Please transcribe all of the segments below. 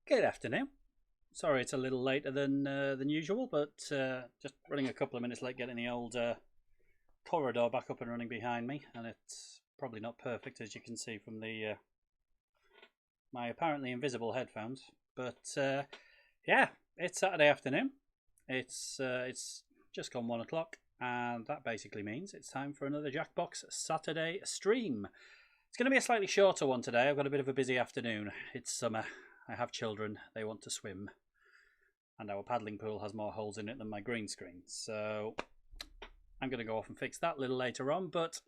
Good afternoon. Sorry it's a little later than usual, but just running a couple of minutes late getting the old corridor back up and running behind me, and it's probably not perfect as you can see from the my apparently invisible headphones. But yeah, it's Saturday afternoon. It's just gone 1 o'clock, and that basically means it's time for another Jackbox Saturday stream. It's going to be a slightly shorter one today. I've got a bit of a busy afternoon. It's summer. I have children. They want to swim. And our paddling pool has more holes in it than my green screen. So I'm going to go off and fix that a little later on. But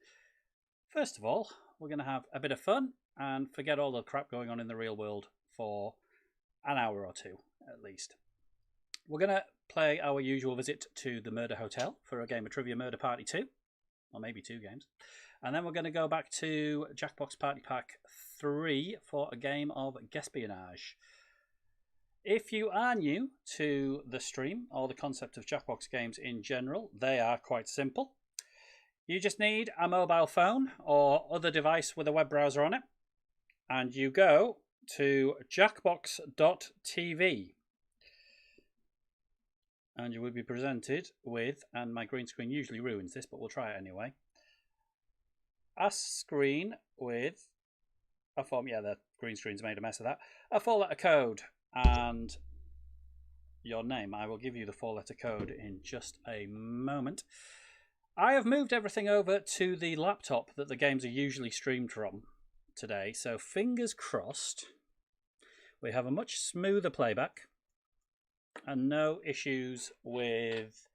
first of all, we're going to have a bit of fun and forget all the crap going on in the real world for an hour or two, at least. We're going to play our usual visit to the Murder Hotel for a game of Trivia Murder Party 2. Or maybe 2 games. And then we're going to go back to Jackbox Party Pack 3 for a game of Guesspionage. If you are new to the stream or the concept of Jackbox games in general, they are quite simple. You just need a mobile phone or other device with a web browser on it, and you go to jackbox.tv. And you will be presented with, and my green screen usually ruins this, but we'll try it anyway, a screen with a form, yeah, the green screen's made a mess of that, a 4-letter code and your name. I will give you the 4-letter code in just a moment. I have moved everything over to the laptop that the games are usually streamed from today, so fingers crossed we have a much smoother playback and no issues with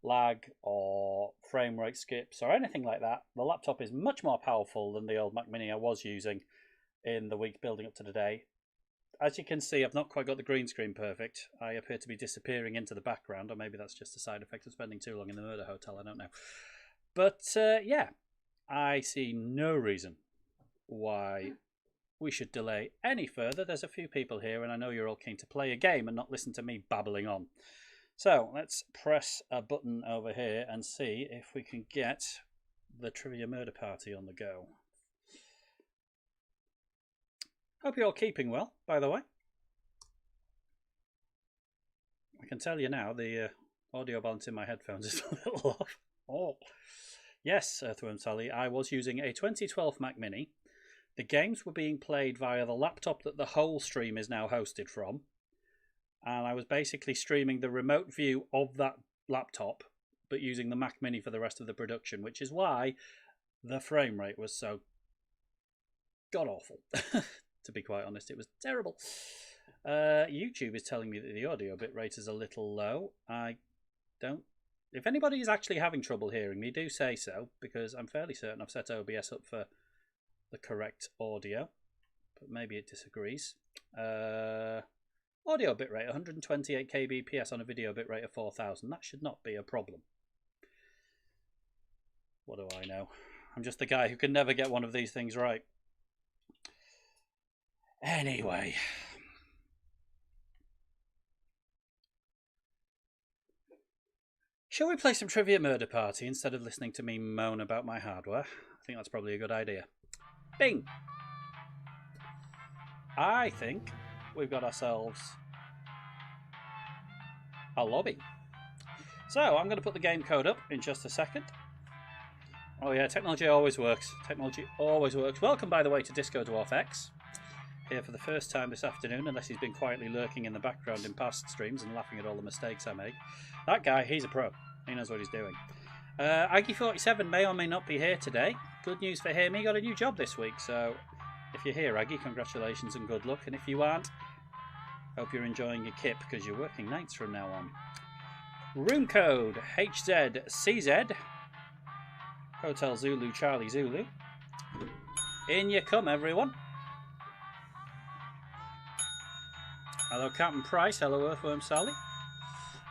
lag or frame rate skips or anything like that. The laptop is much more powerful than the old Mac Mini I was using in the week building up to today. As you can see, I've not quite got the green screen perfect. I appear to be disappearing into the background, or maybe that's just a side effect of spending too long in the murder hotel, I don't know. But yeah, I see no reason why we should delay any further. There's a few people here, and I know you're all keen to play a game and not listen to me babbling on. So let's press a button over here and see if we can get the Trivia Murder Party on the go. Hope you're all keeping well, by the way. I can tell you now, the audio balance in my headphones is a little off. Oh, yes, Earthworm Sally, I was using a 2012 Mac Mini. The games were being played via the laptop that the whole stream is now hosted from. And I was basically streaming the remote view of that laptop, but using the Mac Mini for the rest of the production, which is why the frame rate was so god-awful. To be quite honest, it was terrible. YouTube is telling me that the audio bitrate is a little low. I don't... If anybody is actually having trouble hearing me, do say so, because I'm fairly certain I've set OBS up for the correct audio, but maybe it disagrees. Audio bitrate, 128 kbps on a video bitrate of 4000. That should not be a problem. What do I know? I'm just the guy who can never get one of these things right. Anyway. Shall we play some Trivia Murder Party instead of listening to me moan about my hardware? I think that's probably a good idea. Bing! I think we've got ourselves a lobby. So I'm going to put the game code up in just a second. Oh yeah, technology always works. Technology always works. Welcome, by the way, to Disco Dwarf X. Here for the first time this afternoon, unless he's been quietly lurking in the background in past streams and laughing at all the mistakes I make. That guy, he's a pro. He knows what he's doing. Aggie47 may or may not be here today. Good news for him, he got a new job this week, so if you're here, Aggie, congratulations and good luck. And if you aren't, hope you're enjoying your kip, because you're working nights from now on. Room code HZCZ. Hotel Zulu Charlie Zulu. In you come, everyone. Hello, Captain Price. Hello, Earthworm Sally.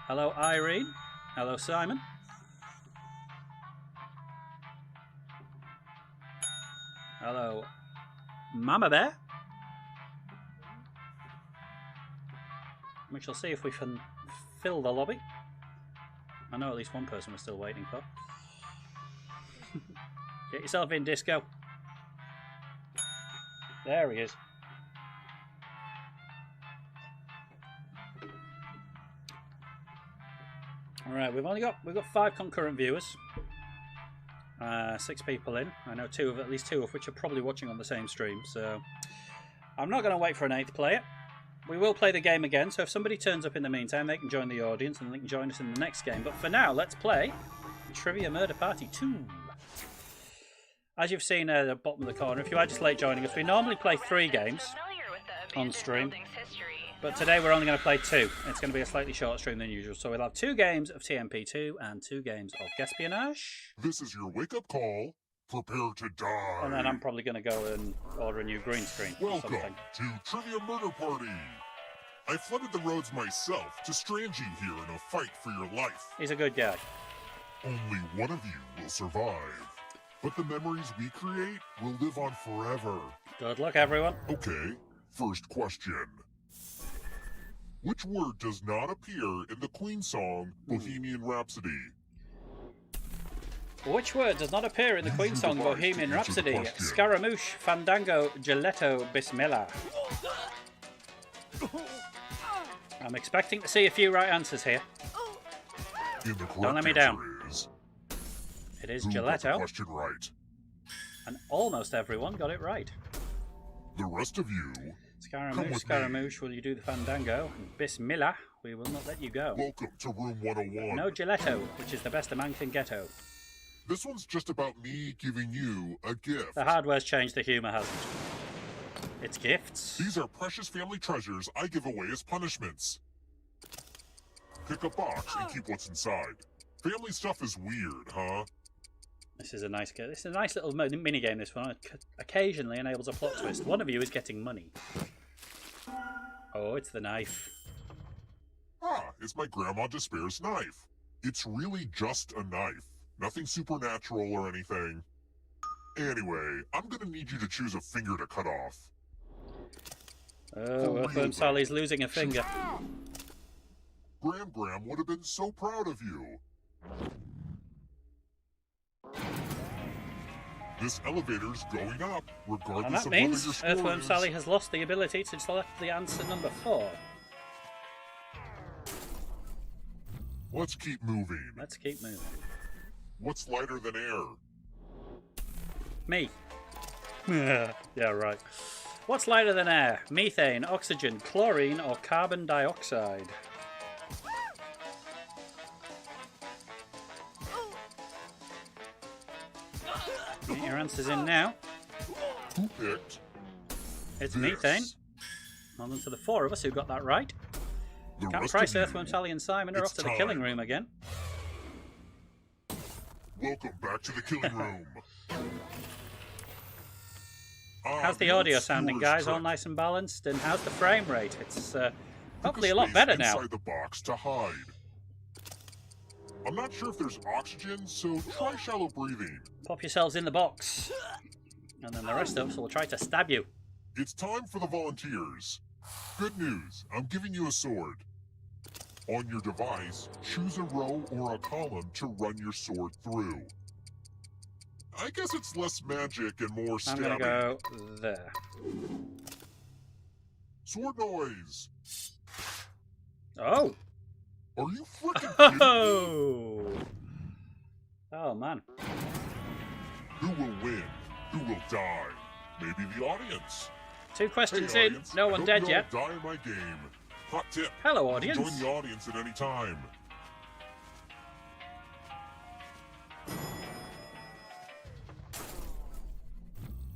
Hello, Irene. Hello, Simon. Hello, Mama Bear. We shall see if we can fill the lobby. I know at least one person we're still waiting for. Get yourself in, Disco. There he is. All right, we've got 5 concurrent viewers. 6 people in. I know at least two of which are probably watching on the same stream. So I'm not going to wait for an 8th player. We will play the game again. So if somebody turns up in the meantime, they can join the audience and they can join us in the next game. But for now, let's play Trivia Murder Party 2. As you've seen at the bottom of the corner, if you are just late joining us, we normally play 3 games on stream. But today we're only going to play 2. It's going to be a slightly shorter stream than usual. So we'll have 2 games of TMP2 and 2 games of Guesspionage. This is your wake-up call. Prepare to die. And then I'm probably going to go and order a new green screen. Welcome to Trivia Murder Party. I flooded the roads myself to strand you here in a fight for your life. He's a good guy. Only one of you will survive. But the memories we create will live on forever. Good luck, everyone. Okay, first question. Which word does not appear in the Queen song Bohemian Rhapsody? Which word does not appear in the Queen song Bohemian Rhapsody? Scaramouche, Fandango, Gelato, Bismillah. I'm expecting to see a few right answers here. Don't let me down. It is Gelato. Question right. And almost everyone got it right. The rest of you, Scaramouche, will you do the Fandango? And Bismillah, we will not let you go. Welcome to room 101. No Gelato, which is the best a man can get-o. This one's just about me giving you a gift. The hardware's changed, the humour hasn't. It's gifts. These are precious family treasures I give away as punishments. Pick a box and keep what's inside. Family stuff is weird, huh? This is a nice game. This is a nice little mini game. This one occasionally enables a plot twist. One of you is getting money. Oh, it's the knife. Ah, it's my Grandma Despair's knife. It's really just a knife. Nothing supernatural or anything. Anyway, I'm gonna need you to choose a finger to cut off. Oh, Earthworm Sally's losing a finger. Gram would have been so proud of you. This elevator's going up, regardless And that of means whether your Earthworm score Sally is. has lost the ability to select the answer number 4. Let's keep moving. Let's keep moving. What's lighter than air? Me. Yeah, right. What's lighter than air? Methane, oxygen, chlorine, or carbon dioxide? Get your answers in now. Who picked? It's this? methane. Well done to the 4 of us who got that right. The Cat rest Price, of you, Earthworm Sally, and Simon are it's off to the time. killing room again. Welcome back to the killing room. How's the audio sounding, guys? All nice and balanced? And how's the frame rate? It's hopefully a lot better now. Inside the box to hide. I'm not sure if there's oxygen, so try shallow breathing. Pop yourselves in the box. And then the rest of us will try to stab you. It's time for the volunteers. Good news, I'm giving you a sword. On your device, choose a row or a column to run your sword through. I guess it's less magic and more I'm stabbing. going to go there. Sword noise! Oh! Are you freaking kidding me? Oh! Oh, man. Who will win? Who will die? Maybe the audience. 2 questions Hey, in. audience, No I one hope dead you yet. all die in my game. Hot tip. Hello, You can audience. join the audience at any time.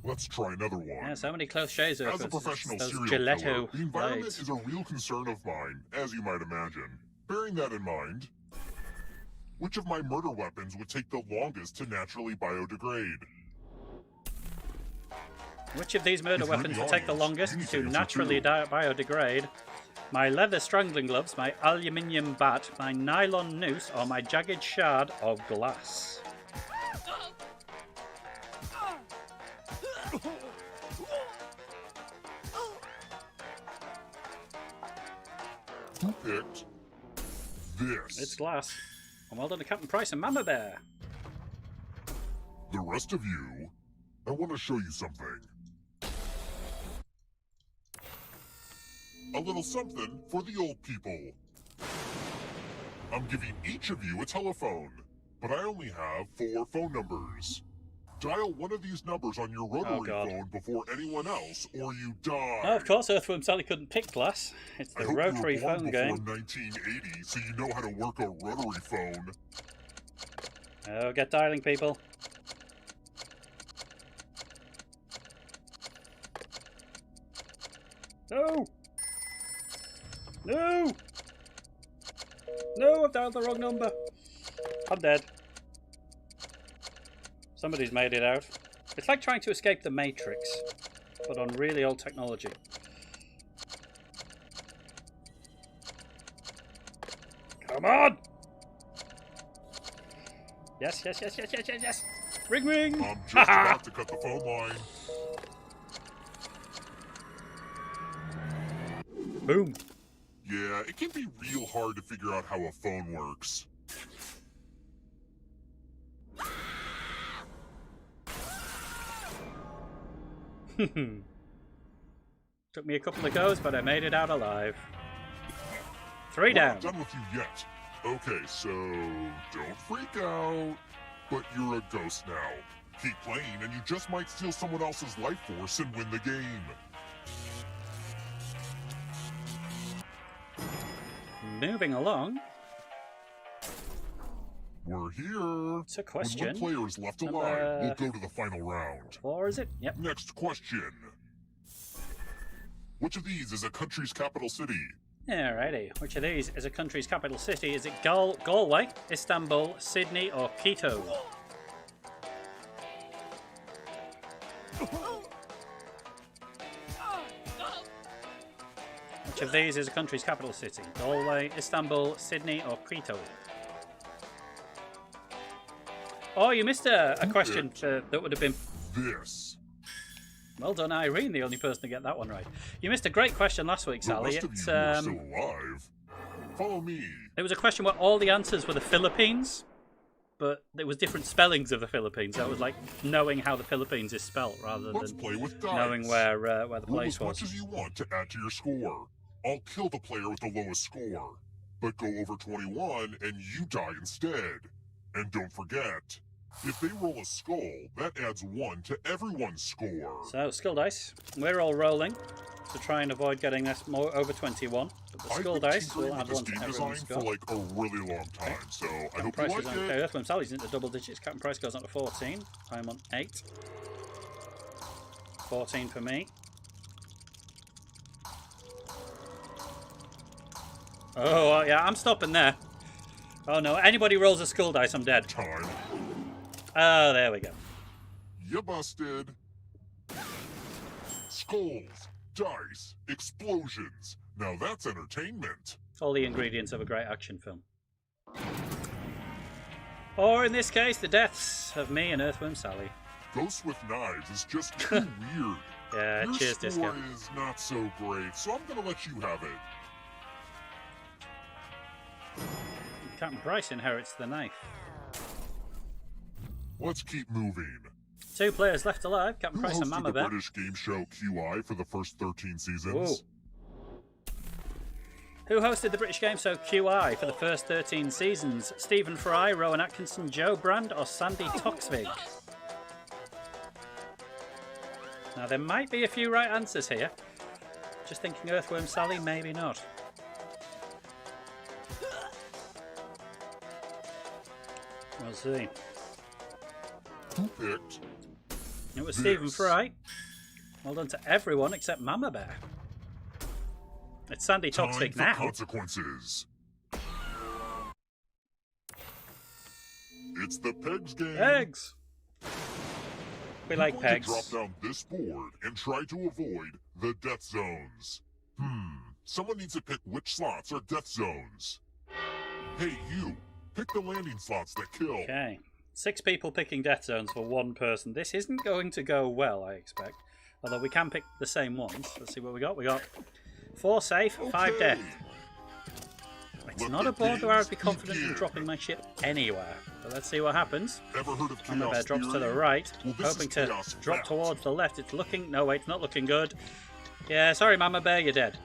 Let's try another one. Yeah, so many close shaves of As a professional those serial Gelato killer, the environment blades. is a real concern of mine, as you might imagine. Bearing that in mind, which of my murder weapons would take the longest to naturally biodegrade? Which of these murder If you're in weapons the will take the audience, longest you need to to answer naturally too. biodegrade? My leather strangling gloves, my aluminium bat, my nylon noose, or my jagged shard of glass? Who picked this? It's glass. And well done to Captain Price and Mama Bear. The rest of you, I want to show you something. A little something for the old people. I'm giving each of you a telephone, but I only have 4 phone numbers. Dial one of these numbers on your rotary God. phone before anyone else, or you die. Oh, of course, Earthworm Sally couldn't pick glass. It's I the hope rotary you were born phone before game. 1980, so you know how to work a rotary phone. Oh, get dialing, people. No! No! No, I've dialed the wrong number. I'm dead. Somebody's made it out. It's like trying to escape the Matrix, but on really old technology. Come on! Yes, yes, yes, yes, yes, yes, yes! Ring, ring! I'm just about to cut the phone line. Boom! Yeah, it can be real hard to figure out how a phone works. Took me a couple of goes, but I made it out alive. 3 We're down. not done with you yet. Okay, so don't freak out. But you're a ghost now. Keep playing and you just might steal someone else's life force and win the game. Moving along. We're here. It's a question. When one player is left alive, we'll go to the final round. 4, is it? Yep. Next question. Which of these is a country's capital city? Alrighty. Which of these is a country's capital city? Is it Galway, Istanbul, Sydney, or Quito? Which of these is a country's capital city? Galway, Istanbul, Sydney, or Quito? Oh, you missed a question that would have been... This. Well done, Irene, the only person to get that one right. You missed a great question last week, Sally. The rest of you are still alive. Follow me. It was a question where all the answers were the Philippines, but there was different spellings of the Philippines. So it was like knowing how the Philippines is spelt rather than play with dice. knowing where the place Roll was. as much as you want to add to your score. I'll kill the player with the lowest score, but go over 21 and you die instead. And don't forget, if they roll a skull, that adds 1 to everyone's score. So, skull dice. We're all rolling to try and avoid getting this more over 21. But the skull dice will add 1 to everyone's score. For like a really long time, so I hope Price you like is it. okay. Earthworm Sally's into double digits. Captain Price goes on to 14. I'm on 8. 14 for me. Oh, yeah, I'm stopping there. Oh no, anybody rolls a skull dice, I'm dead. Time. Oh, there we go. You busted. Skulls, dice, explosions. Now that's entertainment. All the ingredients of a great action film. Or in this case, the deaths of me and Earthworm Sally. Ghosts with knives is just too weird. Yeah, Your cheers, score Disco. is not so great, so I'm gonna let you have it. Captain Price inherits the knife. Let's keep moving. 2 players left alive, Captain Who Price and hosted Mama the Bear. British game show QI for the first 13 seasons? Who hosted the British game show QI for the first 13 seasons? Stephen Fry, Rowan Atkinson, Joe Brand, or Sandy Toksvig? Now, there might be a few right answers here. Just thinking Earthworm Sally, maybe not. We'll see. Who picked? It was This. Stephen Fry. Well done to everyone except Mama Bear. It's Sandy Time Toksvig for now. consequences. It's the pegs game. Pegs! We like You're going pegs. to drop down this board and try to avoid the death zones. Someone needs to pick which slots are death zones. Hey, you. Pick the landing slots that kill. Okay. 6 people picking death zones for 1 person. This isn't going to go well, I expect. Although we can pick the same ones. Let's see what we got. We got 4 safe, 5 death. It's Let not the a board where I'd be games confident in begin. dropping my ship anywhere. But let's see what happens. Ever heard of Mama chaos Bear drops to theory? the right, Well, this hoping is to chaos drop fact. towards the left. It's looking... No, wait, it's not looking good. Yeah, sorry, Mama Bear, you're dead.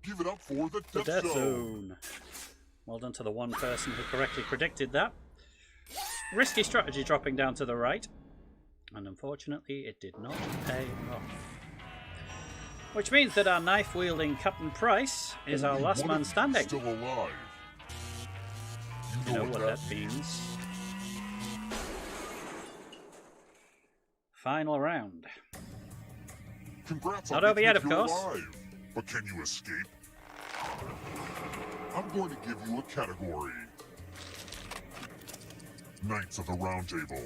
Give it up for the The death, death zone. zone. Well done to the one person who correctly predicted that. Risky strategy dropping down to the right. And unfortunately, it did not pay off. Which means that our knife-wielding Captain Price is our Only last one man of you standing. Still alive. You know what that means. Final round. Congrats Not on over making yet, it of you're course. alive. But can you escape? I'm going to give you a category. Knights of the Round Table.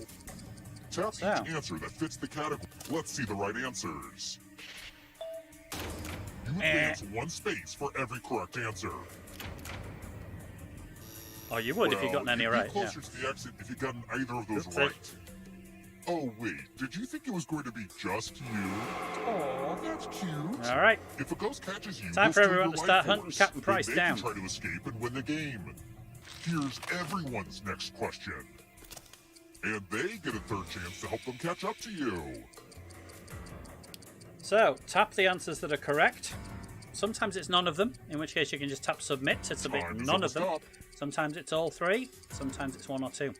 Tap So. each answer that fits the category. Let's see the right answers. You advance 1 space for every correct answer. Oh, you would if you'd gotten any you'd right. be closer to the exit if you'd gotten either of those That's it. right. Oh, wait. Did you think it was going to be just you? Oh, that's cute. Yeah. All right. If a ghost catches you, Time you'll for steal everyone your to life start hunting force. Captain Then Price they down. can try to escape and win the game. Here's everyone's next question. And they get a 3rd chance to help them catch up to you. So, tap the answers that are correct. Sometimes it's none of them, in which case you can just tap submit to submit Time is none of almost them. up. Sometimes it's all 3, sometimes it's 1 or 2.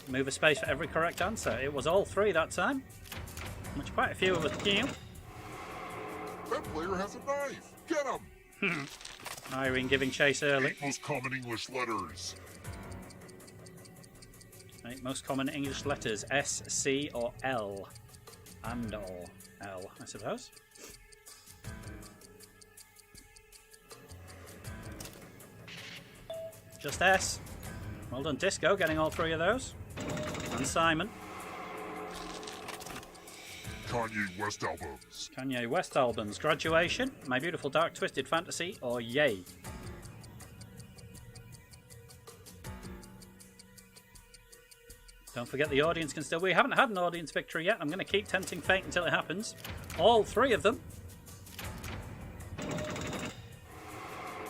Move a space for every correct answer. It was all 3 that time, which quite a few of us knew. That player has a knife. Get him. Irene giving chase early. 8 most common English letters. 8 most common English letters. S, C, or L. And or L, I suppose. Just S. Well done, Disco, getting all 3 of those. And Simon. Kanye West albums. Kanye West albums. Graduation, My Beautiful Dark Twisted Fantasy, or Yay. Don't forget the audience can still... We haven't had an audience victory yet. I'm going to keep tempting fate until it happens. All 3 of them.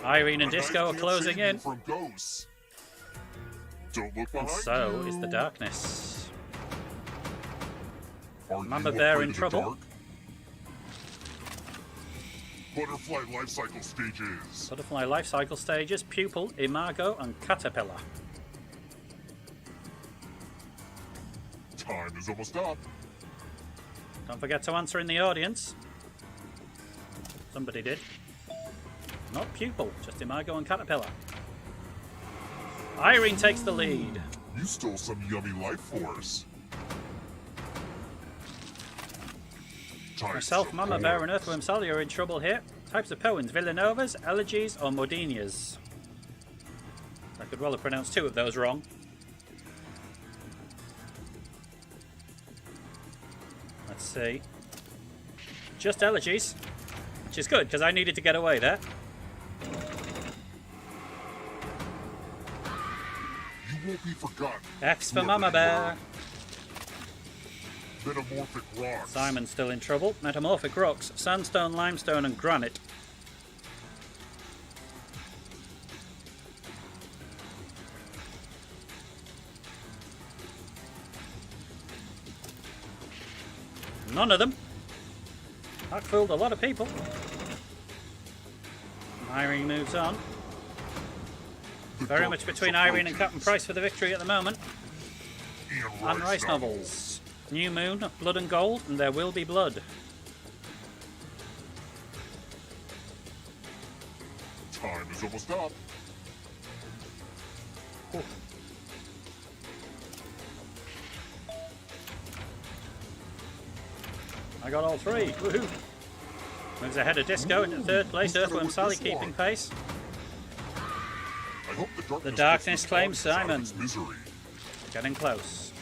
Irene and Disco are closing in. From ghosts. Don't look behind And so you. is the darkness. Are Mama you Bear afraid in of the trouble. dark? Butterfly life cycle stages. Butterfly life cycle stages, Pupil, Imago, and Caterpillar. Time is almost up. Don't forget to answer in the audience. Somebody did. Not Pupil, just Imago and Caterpillar. Irene takes the lead. You stole some yummy life force. Types Myself, of Mama Bear, poems. and Earthworm Sally are in trouble here. Types of poems, Villanovas, elegies, or modenias. I could well have pronounced 2 of those wrong. Let's see. Just elegies, which is good because I needed to get away there. You won't be forgotten. F's for whoever Mama you Bear. are. Metamorphic rocks. Simon's still in trouble. Metamorphic rocks, sandstone, limestone, and granite. None of them. That fooled a lot of people. Irene moves on. The Very much darkness between Irene and approaches. Captain Price for the victory at the moment. And And Rice novels. New Moon, Blood and Gold, and There Will Be Blood. Time is almost up. I got all 3. Woohoo! Moves ahead of Disco into 3rd place. Who's gonna Earthworm win Sally this keeping one? pace. I hope the darkness gets claims the darkness out Simon. of its misery. Getting close.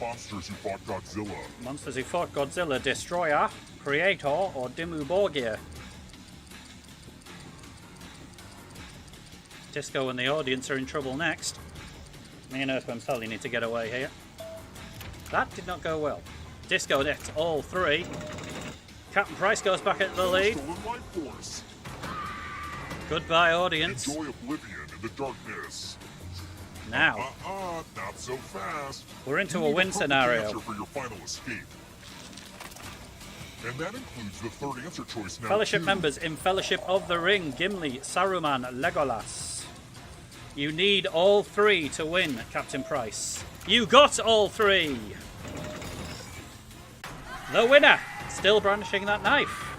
Monsters who fought Godzilla. Monsters Who Fought Godzilla, Destroyer, Creator, or Dimmu Borgir. Disco and the audience are in trouble next. Me and Earthworm Sally need to get away here. That did not go well. Disco gets all 3. Captain Price goes back at the lead. Stolen life force. Goodbye, audience. Enjoy oblivion in the darkness. Now, Not so fast. we're into You a need win perfect scenario. answer for your final escape. And that includes the 3rd answer choice now. Fellowship too. members in Fellowship of the Ring, Gimli, Saruman, Legolas. You need all 3 to win, Captain Price. You got all 3! The winner, still brandishing that knife,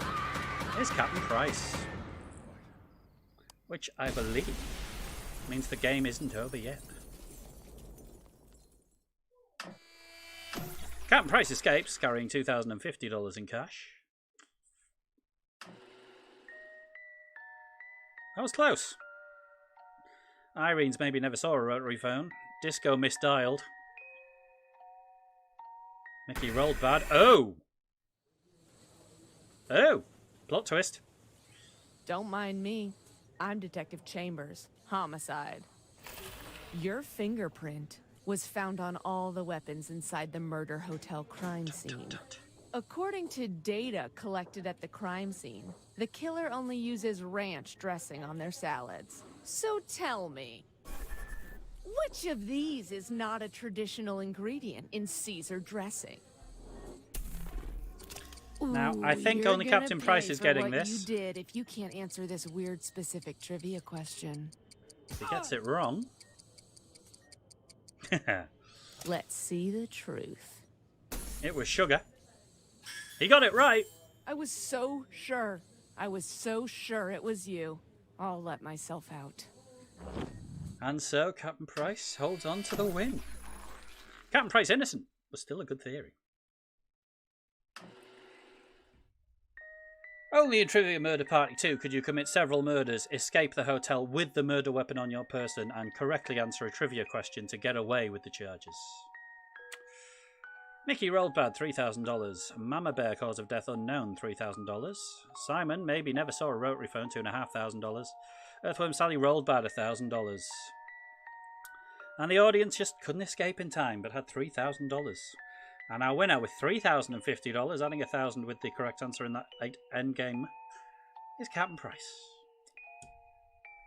is Captain Price. Which I believe means the game isn't over yet. Captain Price escapes, carrying $2,050 in cash. That was close. Irene's maybe never saw a rotary phone. Disco misdialed. Mickey rolled bad. Oh! Oh! Plot twist. Don't mind me. I'm Detective Chambers. Homicide. Your fingerprint was found on all the weapons inside the murder hotel crime scene. According to data collected at the crime scene, the killer only uses ranch dressing on their salads. So tell me, which of these is not a traditional ingredient in Caesar dressing? Now, I think you're only gonna Captain Price pay is for getting what this. You did if you can't answer this weird specific trivia question. If he gets it wrong. Let's see the truth. It was sugar. He got it right. I was so sure. I was so sure it was you. I'll let myself out. And so Captain Price holds on to the win. Captain Price innocent, but still a good theory. Only in Trivia Murder Party 2 could you commit several murders, escape the hotel with the murder weapon on your person, and correctly answer a trivia question to get away with the charges. Mickey rolled bad, $3,000. Mama Bear, cause of death unknown, $3,000. Simon maybe never saw a rotary phone, $2,500. Earthworm Sally rolled bad, $1,000. And the audience just couldn't escape in time, but had $3,000. And our winner with $3,050, adding $1,000 with the correct answer in that 8 endgame, is Captain Price.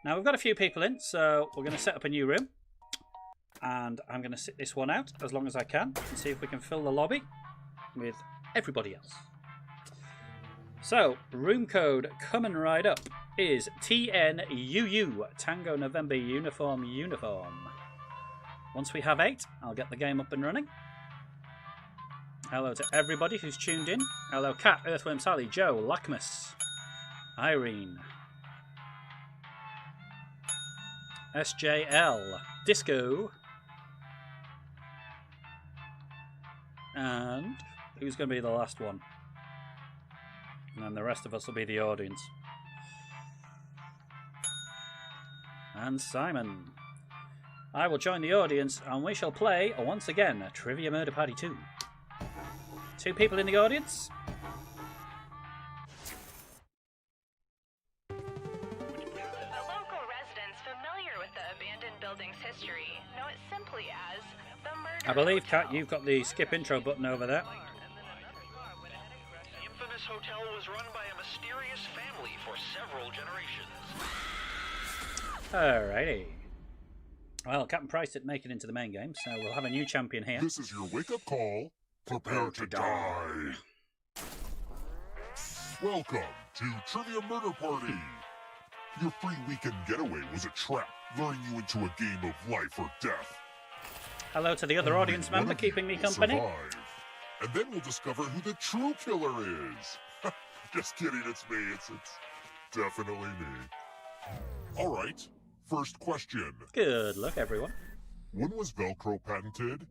Now we've got a few people in, so we're going to set up a new room. And I'm going to sit this one out as long as I can and see if we can fill the lobby with everybody else. So, room code coming right up is TNUU, Tango November Uniform Uniform. Once we have 8, I'll get the game up and running. Hello to everybody who's tuned in. Hello Kat, Earthworm Sally, Joe, Lackmus, Irene, SJL, Disco, and who's going to be the last one? And then the rest of us will be the audience. And Simon. I will join the audience and we shall play, once again, Trivia Murder Party 2. 2 people in the audience. The local residents familiar with the abandoned building's history know it simply as the Murder I believe, Hotel. Kat, you've got the skip intro button over there. The infamous hotel was run by a mysterious family for several generations. Alrighty. Well, Captain Price didn't make it into the main game, so we'll have a new champion here. This is your wake-up call. Prepare to die. Welcome to Trivia Murder Party. Your free weekend getaway was a trap, luring you into a game of life or death. Hello to the other Only audience one member of you keeping me will company. survive. And then we'll discover who the true killer is. Just kidding, it's me. It's definitely me. All right, first question. Good luck, everyone. When was Velcro patented?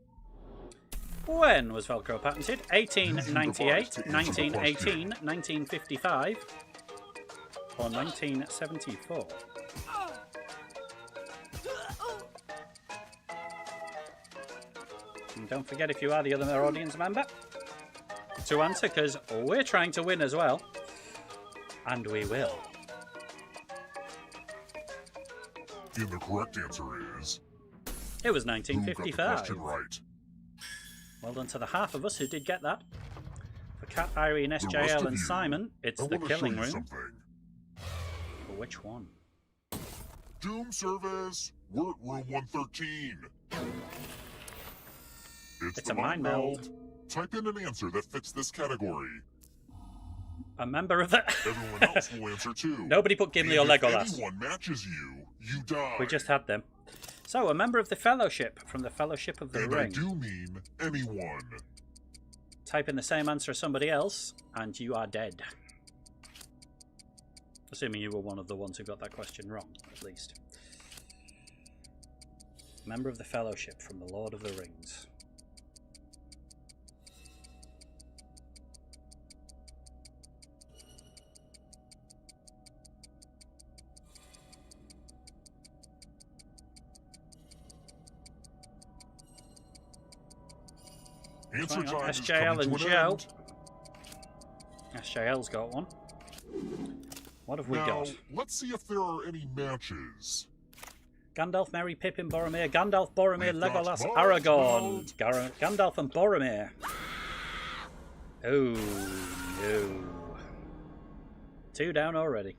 When was Velcro patented? 1898, Use your device to answer the 1918, 1955, or 1974? And don't forget, if you are the other audience member, to answer, because we're trying to win as well. And we will. And the correct answer is... It was Who got the 1955. question right? Well done to the half of us who did get that. For Cat, Irene, The rest SJL, of and you, Simon, it's I the want to show killing you room. something. For which one? Doom service. We're at room 113. It's a mind meld. Type in an answer that fits this category. A member of the... Everyone else will answer too. Nobody put Gimli or And if Legolas. anyone matches you, you die. We just had them. So, a member of the Fellowship from the Fellowship of the And I Ring. do mean anyone. Type in the same answer as somebody else, and you are dead. Assuming you were one of the ones who got that question wrong, at least. Member of the Fellowship from the Lord of the Rings. Answer Hang on, time is SJL coming and to an Joe. end. SJL's got one. What have we Now, got? let's see if there are any matches. Gandalf, Merry, Pippin, Boromir, Gandalf, Boromir, We've got Legolas, Buzz, Aragorn. Buzz. Gandalf and Boromir. Oh, no. 2 down already.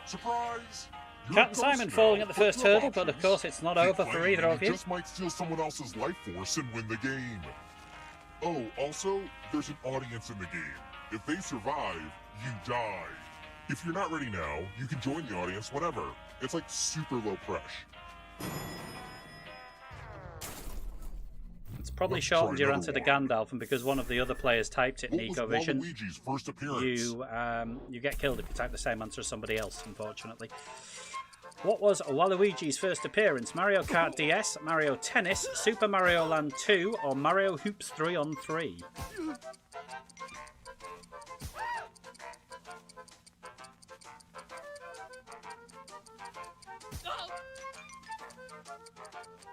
Surprise! You're Cat a and Simon ghost falling now. at the first Flip hurdle, but of options. course it's not Keep over for playing either and of you. just might steal someone else's life force and win the game. Oh, also, there's an audience in the game. If they survive, you die. If you're not ready now, you can join the audience whenever. It's like super low pressure. It's probably Let's shortened try your another answer to one. Gandalf, and because one of the other players typed it in What was EcoVision, Waluigi's first appearance? you get killed if you type the same answer as somebody else, unfortunately. What was Waluigi's first appearance? Mario Kart DS, Mario Tennis, Super Mario Land 2, or Mario Hoops 3-on-3?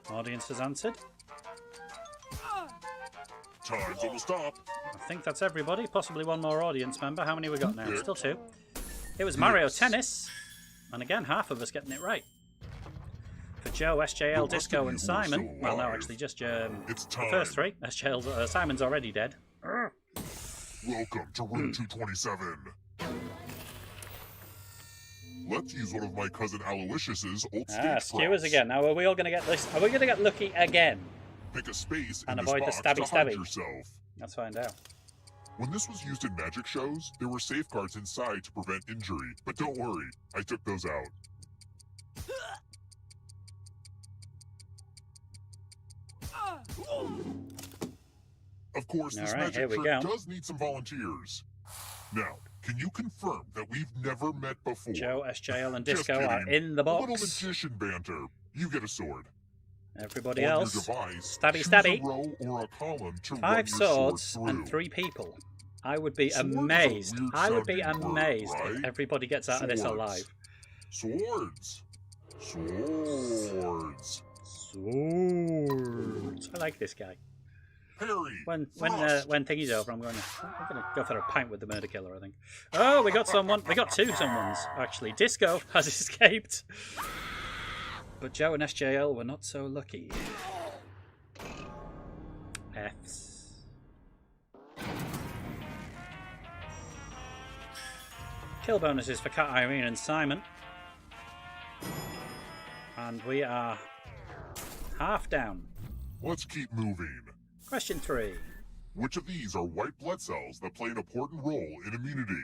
Audience has answered. Time's almost up. I think that's everybody. Possibly one more audience member. How many we got now? Still 2. It was Mario Tennis. And again, half of us getting it right. For Joe, SJL, Disco, and Simon. Well, no, actually, just the first 3. SJL, Simon's already dead. Welcome to room 227. Let's use one of my cousin Aloysius's old stage skewers props. again. Now, are we all going to get this? Are we going to get lucky again? Pick a space And in avoid the this box to hide stabby. yourself. Let's find out. When this was used in magic shows, there were safeguards inside to prevent injury. But don't worry, I took those out. Of course, this All right, here magic we trick go. does need some volunteers. Now, can you confirm that we've never met before? Joe, SJL, and Just Disco are kidding. in the A little box. magician banter. You get a sword. Everybody On else, your device, stabby choose stabby. a row or a column to 5 run your swords sword and through. 3 people. I would be Sword is a amazed. weird I would be sounding word, amazed right? if everybody gets out of this Swords. alive. Swords. Swords. Swords. I like this guy. Parry. When thrust. Thingy's over, I'm gonna go for a pint with the murder killer, I think. Oh, we got someone. We got 2 someones actually. Disco has escaped, but Joe and SJL were not so lucky. F's. Kill bonuses for Cat Irene and Simon, and we are half down. Let's keep moving. Question 3. Which of these are white blood cells that play an important role in immunity?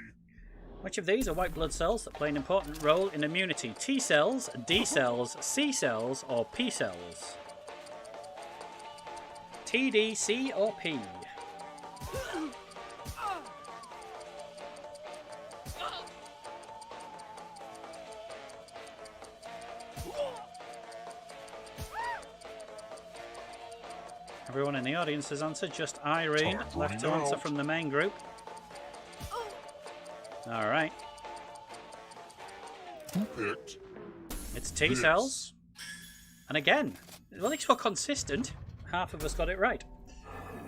Which of these are white blood cells that play an important role in immunity? T cells, D cells, C cells, or P cells? T, D, C, or P? Everyone in the audience has answered, just Irene Time's left to running answer out. from the main group. Alright, Who picked? it's T This. cells. And again, at least we're consistent. Half of us got it right.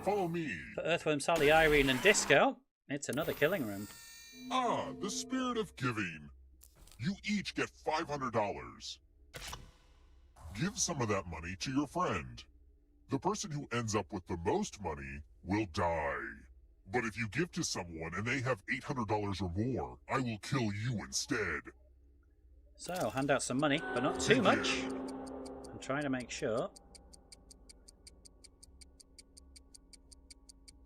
Follow me. For Earthworm Sally, Irene, and Disco, it's another killing room. Ah, the spirit of giving. You each get $500. Give some of that money to your friend. The person who ends up with the most money will die. But if you give to someone and they have $800 or more, I will kill you instead. So, hand out some money, but not too much. I'm trying to make sure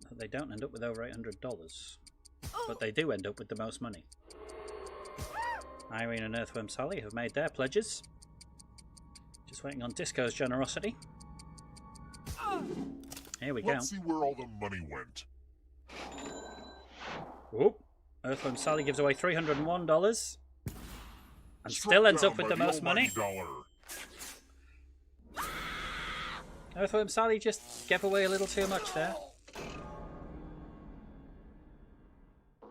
that they don't end up with over $800. But they do end up with the most money. Irene and Earthworm Sally have made their pledges. Just waiting on Disco's generosity. Here we go. Let's see where all the money went. Whoop. Earthworm Sally gives away $301 and Struck still ends down up with by the most money. almighty dollar. Earthworm Sally just gave away a little too much there.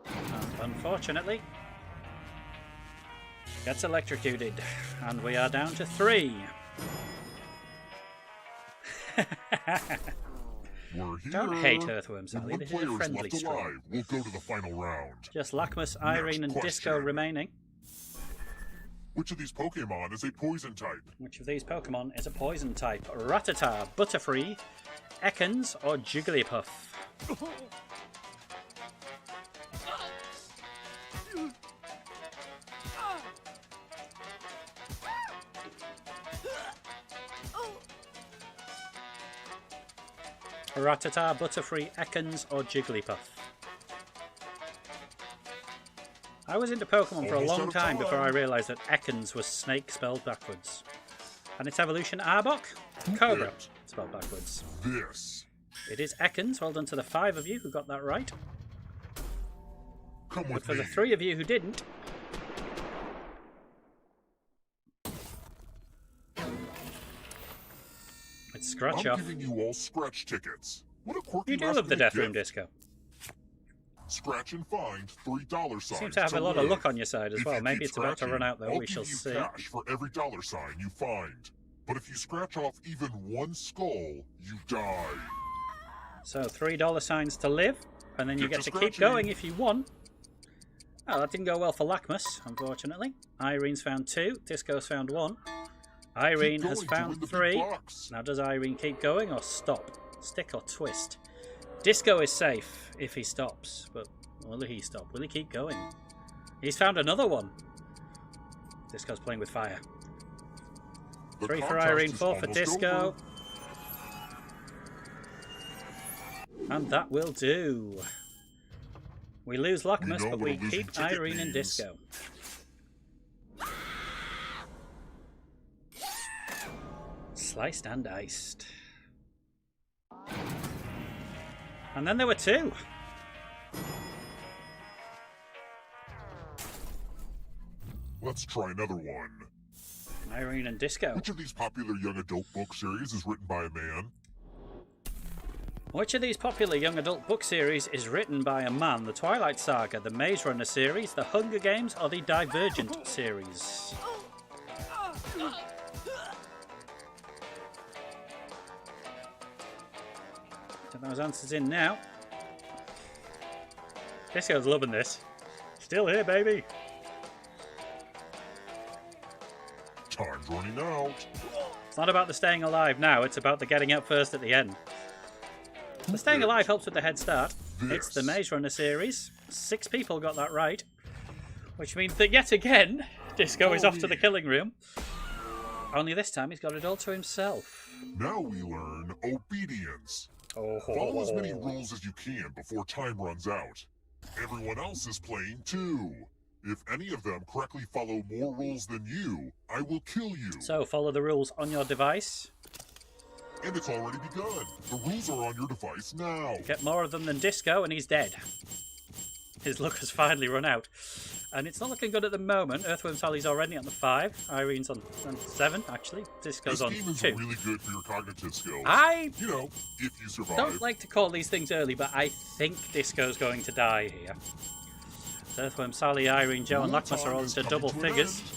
And unfortunately, gets electrocuted. And we are down to 3. We're here. Don't hate Earthworm With Sally. one This is player a friendly left straw. alive, we'll go to the final round. Just Lackmus, Irene, and Disco question. remaining. Which of these Pokemon is a poison type? Which of these Pokemon is a poison type? Rattata, Butterfree, Ekans, or Jigglypuff? Rattata, Butterfree, Ekans, or Jigglypuff? I was into Pokemon for a Almost long out of time before I time. realised that Ekans was snake spelled backwards. And its evolution, Arbok? Cobra, picked? spelled backwards. This. It is Ekans. Well done to the 5 of you who got that right. Come But with for me. the 3 of you who didn't, it's scratch I'm off. giving you all scratch tickets. What a quirky You do last love the minute Death Room gift. Disco. Scratch and find $3 signs. Seem to have a lot of luck on your side as If well. you Maybe keep it's about to scratching, run out though. I'll We shall give you see. cash for every $sign you find. But if you scratch off even one skull, you die. So $3 signs to live, and then you Get get to to keep scratching. going if you want. Oh, that didn't go well for Lackmus, unfortunately. Irene's found 2. Disco's found 1. Irene Keep has going to win found the big 3. box. Now, does Irene keep going or stop? Stick or twist? Disco is safe if he stops, but will he stop? Will he keep going? He's found another one. Disco's playing with fire. The 3 for contest Irene, is 4 for almost Disco. over. And that will do. We lose Lackmus, know but what a we losing keep ticket Irene and means. Disco. Sliced and diced. And then there were 2. Let's try another one. Irene and Disco. Which of these popular young adult book series is written by a man? Which of these popular young adult book series is written by a man? The Twilight Saga, the Maze Runner series, the Hunger Games, or the Divergent series? Get those answers in now. Disco's loving this. Still here, baby. Time's running out. It's not about the staying alive now, it's about the getting out first at the end. The staying alive helps with the head start. It's the Maze Runner series. 6 people got that right. Which means that yet again, Disco is off to the killing room. Only this time he's got it all to himself. Now we learn obedience. Oh. Follow as many rules as you can before time runs out. Everyone else is playing too. If any of them correctly follow more rules than you, I will kill you. So follow the rules on your device. And it's already begun. The rules are on your device now. Get more of them than Disco and he's dead. His luck has finally run out. And it's not looking good at the moment. Earthworm Sally's already on the 5. Irene's on 7, actually. Disco's This on game is 2. really good for your cognitive skills. I You know, if you survive. don't like to call these things early, but I think Disco's going to die here. Earthworm Sally, Irene, Joe and Rule Lackmus are time all is into coming double to an figures. end.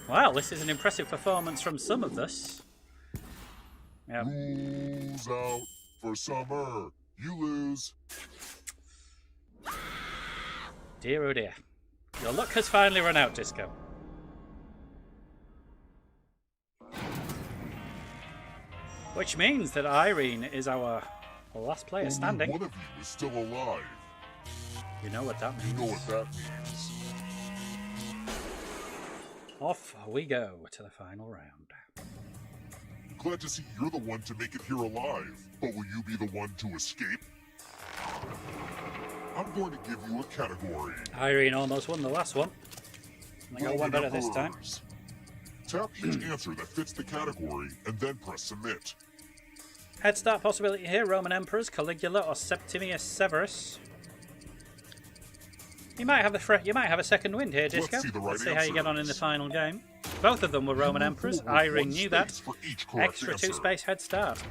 Wow, this is an impressive performance from some of this. Yeah. Rules out for summer. You lose. Dear oh dear. Your luck has finally run out, Disco. Which means that Irene is our last player Only standing. one of you is still alive. You know what that You means. know what that means. Off we go to the final round. Glad to see you're the one to make it here alive. But will you be the one to escape? I'm going to give you a category. Irene almost won the last one. I got one Roman better this time. Emperors. Tap each answer that fits the category and then press submit. Head start possibility here: Roman Emperors, Caligula, or Septimius Severus. You might have a second wind here, Disco. Let's see the right Let's see how you get on in the answers. final game. Both of them were Roman You Emperors. move forward Irene one knew that. space for each correct Extra answer. 2-space head start.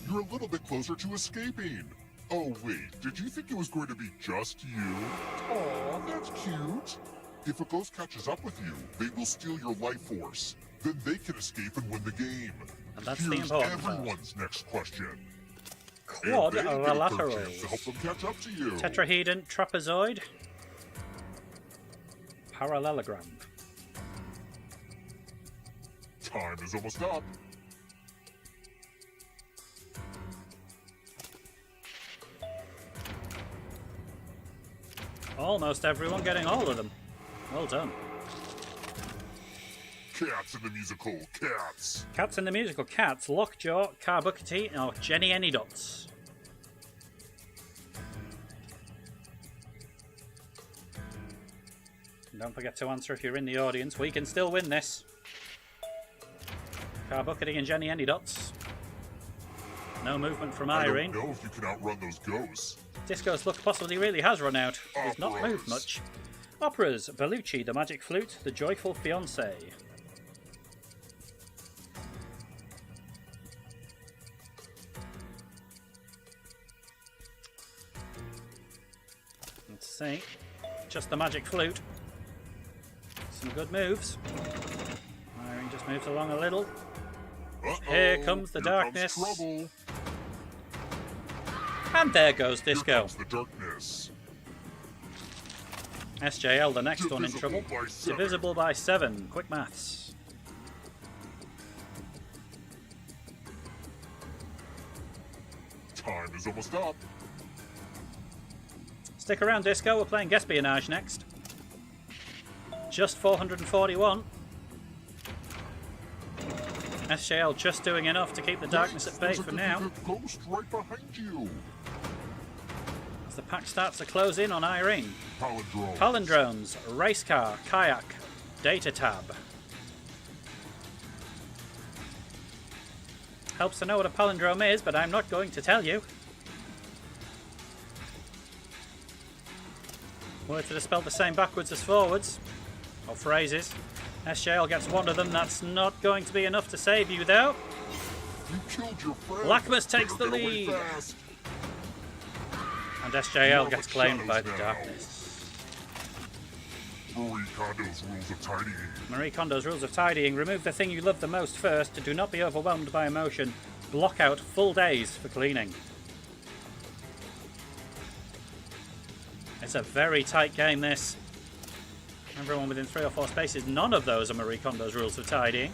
You're a little bit closer to escaping. Oh wait, did you think it was going to be just you? Aw, that's cute. If a ghost catches up with you, they will steal your life force. Then they can escape and win the game. And that's the Here's important part. everyone's next question. And they get a third chance to help Quadrilaterals. them catch up to you. Tetrahedron, trapezoid, parallelogram. Time is almost up. Almost everyone getting all of them. Well done. Cats in the musical, cats. Cats in the musical: Cats, Lockjaw, Carbuckety, or Jenny Anydots. And don't forget to answer if you're in the audience. We can still win this. Car bucketing and Jenny any dots. No movement from I Irene. don't know if you can outrun those ghosts. Disco's luck possibly really has run out. He's not Operas. moved much. Operas. Bellucci, the magic flute, the joyful fiancé. Let's see. Just the magic flute. Some good moves. Irene just moves along a little. Uh-oh, Here comes the here darkness. Comes trouble. And there goes Here Disco. comes the darkness. SJL, the next one in Divisible trouble. by 7. Divisible by 7. Quick maths. Time is almost up. Stick around, Disco. We're playing Guesspionage next. Just 441. SJL just doing enough to keep the darkness at bay There's a for now. ghost right behind you. As the pack starts to close in on Irene. Palindrome. Palindromes, race car, kayak, data tab. Helps to know what a palindrome is, but I'm not going to tell you. Words that are spelled the same backwards as forwards. Or phrases. SJL gets one of them. That's not going to be enough to save you, though. You killed your friend. Lackmus takes the Better get away lead. fast. And SJL Now gets the claimed by shadows the now. darkness. Marie Kondo's rules of tidying. Marie Kondo's rules of tidying. Remove the thing you love the most first. Do not be overwhelmed by emotion. Block out full days for cleaning. It's a very tight game, this. Everyone within 3 or 4 spaces. None of those are Marie Kondo's rules of tidying.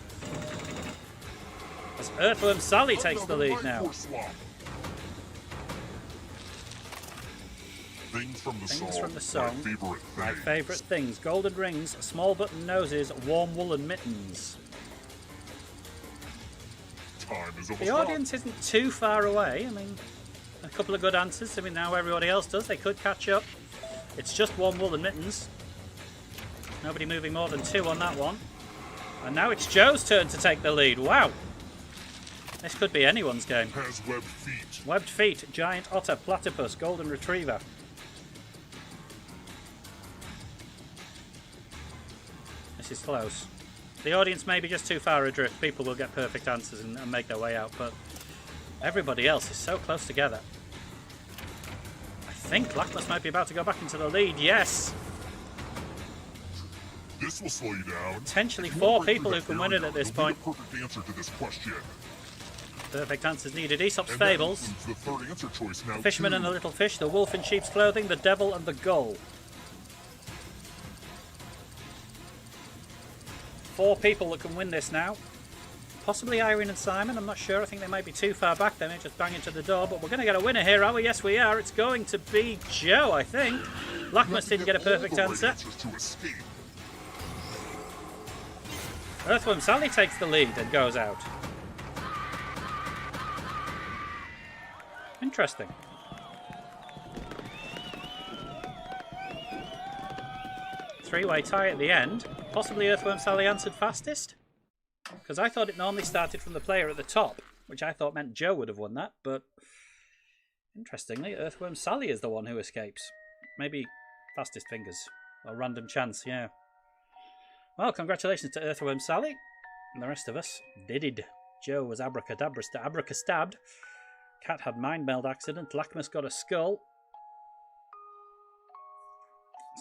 As Earthworm Sally takes the Another lead now. light swap. Things from the Things song. from the song. My favorite My things. favourite things. Golden rings, small button noses, warm woolen mittens. Time is almost The up. audience isn't too far away. I mean, a couple of good answers. I mean, now everybody else does. They could catch up. It's just warm woolen mittens. Nobody moving more than 2 on that one. And now it's Joe's turn to take the lead. Wow. This could be anyone's game. Has webbed feet. Webbed feet, giant otter, platypus, golden retriever. This is close. The audience may be just too far adrift. People will get perfect answers and make their way out, but everybody else is so close together. I think Lackmus might be about to go back into the lead. Yes! This will slow you down. Potentially If you 4 want to break people through who can that win it barrier, at this you'll need point. a perfect answer to this question. Perfect answers needed. Aesop's And that Fables, includes the third answer choice now, the Fisherman too. and the Little Fish, the Wolf in Sheep's Clothing, the Devil and the Gull. 4 people that can win this now. Possibly Irene and Simon, I'm not sure. I think they might be too far back. They may just bang into the door, but we're going to get a winner here, are we? Yes, we are. It's going to be Joe, I think. You have Lackmus to didn't get a all the perfect right answer. answers to escape. Earthworm Sally takes the lead and goes out. Interesting. Three-way tie at the end. Possibly Earthworm Sally answered fastest? Because I thought it normally started from the player at the top, which I thought meant Joe would have won that, but interestingly, Earthworm Sally is the one who escapes. Maybe fastest fingers. Or random chance, yeah. Well, congratulations to Earthworm Sally. And the rest of us did. Joe was abracastabbed. Cat had mind meld accident. Lackmus got a skull.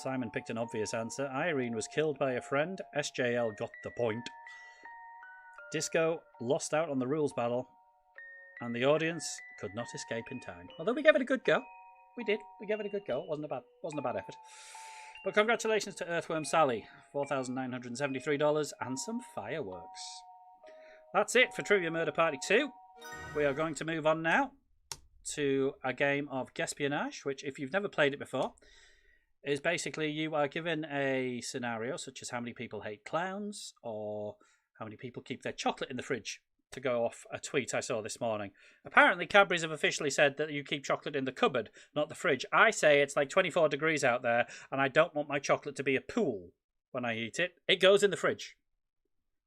Simon picked an obvious answer. Irene was killed by a friend. SJL got the point. Disco lost out on the rules battle. And the audience could not escape in time. Although we gave it a good go. We did. We gave it a good go. It wasn't a bad effort. But congratulations to Earthworm Sally. $4,973 and some fireworks. That's it for Trivia Murder Party 2. We are going to move on now to a game of Guesspionage, which, if you've never played it before, is basically you are given a scenario such as how many people hate clowns or how many people keep their chocolate in the fridge, to go off a tweet I saw this morning. Apparently Cadbury's have officially said that you keep chocolate in the cupboard, not the fridge. I say it's like 24 degrees out there and I don't want my chocolate to be a pool when I eat it. It goes in the fridge.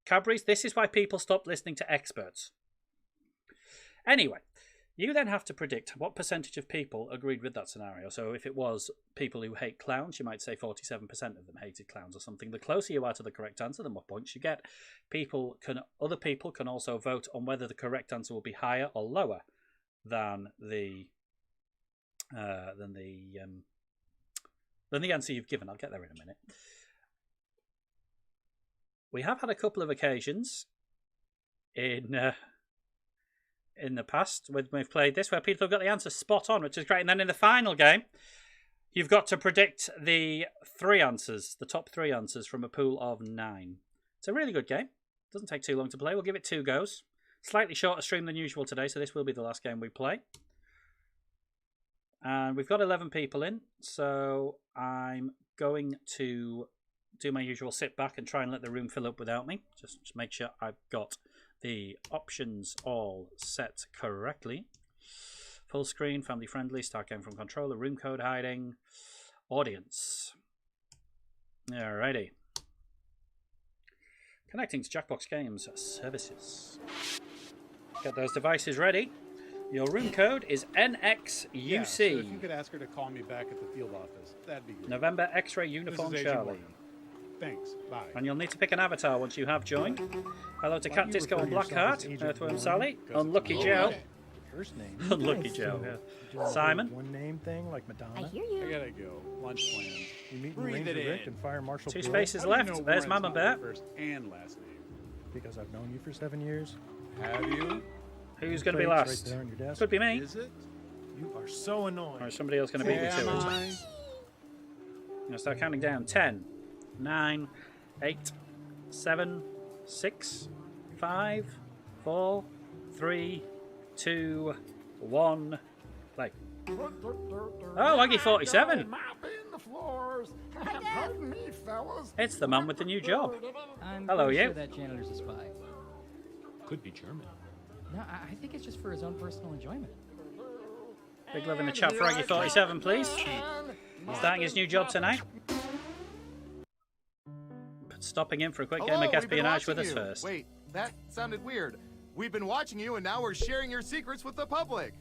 Cadbury's. This is why people stop listening to experts. Anyway, you then have to predict what percentage of people agreed with that scenario. So if it was people who hate clowns, you might say 47% of them hated clowns or something. The closer you are to the correct answer, the more points you get. Other people can also vote on whether the correct answer will be higher or lower than the answer you've given. I'll get there in a minute. We have had a couple of occasions in the past when we've played this where people have got the answer spot on, which is great. And then in the final game, you've got to predict the top three answers from a pool of 9. It's a really good game. Doesn't take too long to play. We'll give it 2 goes. Slightly shorter stream than usual today, so this will be the last game we play. And we've got 11 people in, so I'm going to do my usual sit back and try and let the room fill up without me. Just make sure I've got the options all set correctly. Full screen, family friendly, start game from controller, room code hiding, audience. Alrighty. Connecting to Jackbox Games services. Get those devices ready. Your room code is NXUC. Yeah, so if you could ask her to call me back at the field office, that'd be great. November X-ray uniform Charlie. Thanks. Bye. And you'll need to pick an avatar once you have joined. Hello to Cat Disco and Blackheart, Earthworm Sally, Unlucky Joe. First name. Unlucky Joe. Yeah. Simon. One name thing like Madonna. I hear you. I gotta go. Lunch plans. You meet Breathe it Rick in. and Fire Marshal 2 Bill? spaces How do you left. know There's Brent's Mama not Bear. my first and last name? Because I've known you for 7 years. Have you? Who's going to be Plates last? Right there on your desk. Could be me. Is it? You are so annoying. Or is somebody else going to beat me to it? Am I'm I? going to start counting down. 10, 9, 8, 7, 6, 5, 4, 3, 2, 1. Play. Oh, Aggie 47. It's the man with the new job. I'm Hello, pretty you. sure that janitor's a spy. Could be German. No, I think it's just for his own personal enjoyment. Big love in the chat for Aggie 47, please. Starting his new job tonight. Stopping in for a quick game of Guesspionage with us first. Wait, that sounded weird. We've been watching you, and now we're sharing your secrets with the public.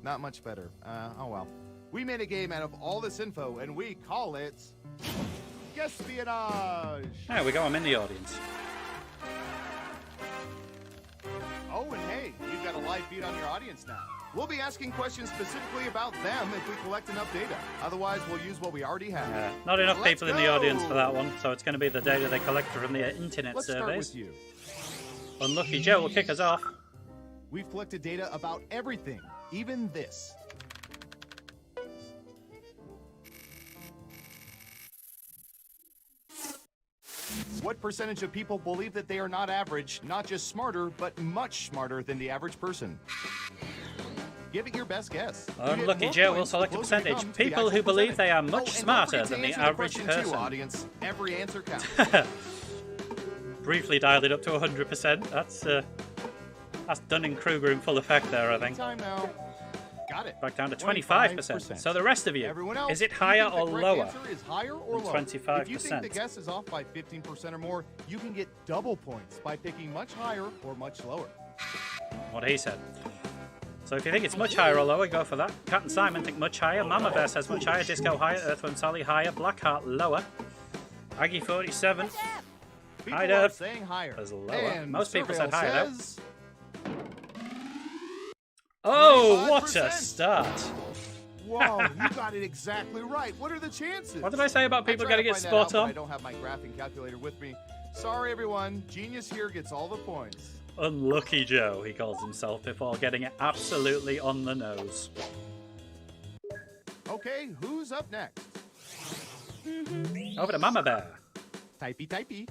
Not much better. Oh well. We made a game out of all this info, and we call it Guesspionage. There we go, I'm in the audience. Oh, and hey, you've got a live feed on your audience now. We'll be asking questions specifically about them if we collect enough data. Otherwise, we'll use what we already have. Not enough Let's people in the go. audience for that one, so it's going to be the data they collect from the internet Let's start surveys. with you. Unlucky Joe will kick us off. We've collected data about everything, even this. What percentage of people believe that they are not average, not just smarter, but much smarter than the average person? Give it your best guess. You get Unlucky more Joe will points the select a closer you percentage. come to the People who actual believe they are percentage. much And don't smarter forget to than the answer average question person. Too, audience. Every answer counts. Briefly dialed it up to 100%. That's Dunning-Kruger in full effect there, I think. Time now. Got it. Back down to 25%. So the rest of you, Everyone else, is it do you higher think or the correct lower? answer is higher or than lower? 25%? If you think the guess is off by 15% or more, you can get double points by picking much higher or much lower. What he said. So if you think it's much higher or lower, go for that. Cat and Simon think much higher. Mama Bear says much higher. Disco higher. Earthworm Sally higher. Blackheart lower. Aggie 47. People Hi, are Dad. saying higher. As lower. And Most people Surveil said higher, though. says Oh, what a 25%. start. Whoa, you got it exactly right. What are the chances? What did I say about people I tried getting to it find that out, spot but on? I don't have my graphing calculator with me. Sorry, everyone. Genius here gets all the points. Unlucky Joe, he calls himself, before getting it absolutely on the nose. Okay, who's up next? Over to Mama Bear. Typey, typey.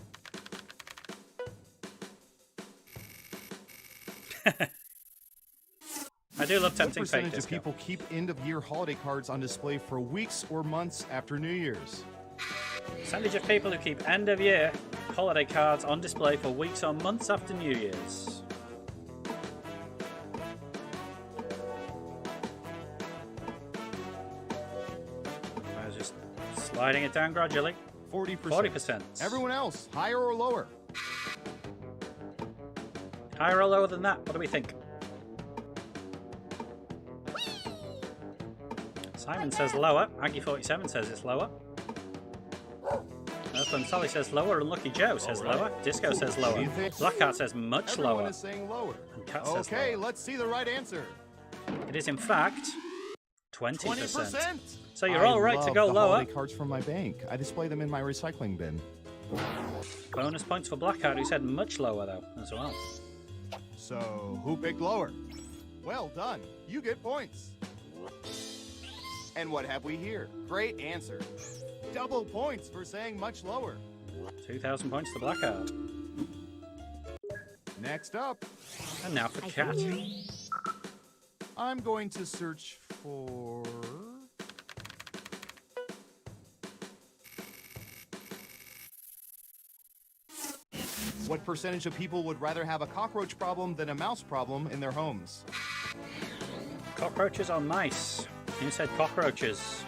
I do love What tempting fake percentage of disco. people keep end-of-year holiday cards on display for weeks or months after New Year's? Percentage of people who keep end of year holiday cards on display for weeks or months after New Year's. I was just sliding it down gradually. 40%. 40%. Everyone else, higher or lower? Higher or lower than that? What do we think? Simon says lower. Aggie47 says it's lower. Earthworm Sally says lower, and Lucky Joe says lower. Disco says lower. Blackheart says much Everyone lower. is saying lower. And Cat says Okay, lower. let's see the right answer. It is in fact 20%. 20%. So you're all right to go lower. holiday cards from my bank. I display them in my recycling bin. Bonus points for Blackheart, who said much lower though as well. So, who picked lower? Well done. You get points. And what have we here? Great answer. Double points for saying much lower. 2,000 points to Blackheart. Next up, And now for Cat. I'm going to search for... What percentage of people would rather have a cockroach problem than a mouse problem in their homes? Cockroaches or mice? Who said cockroaches?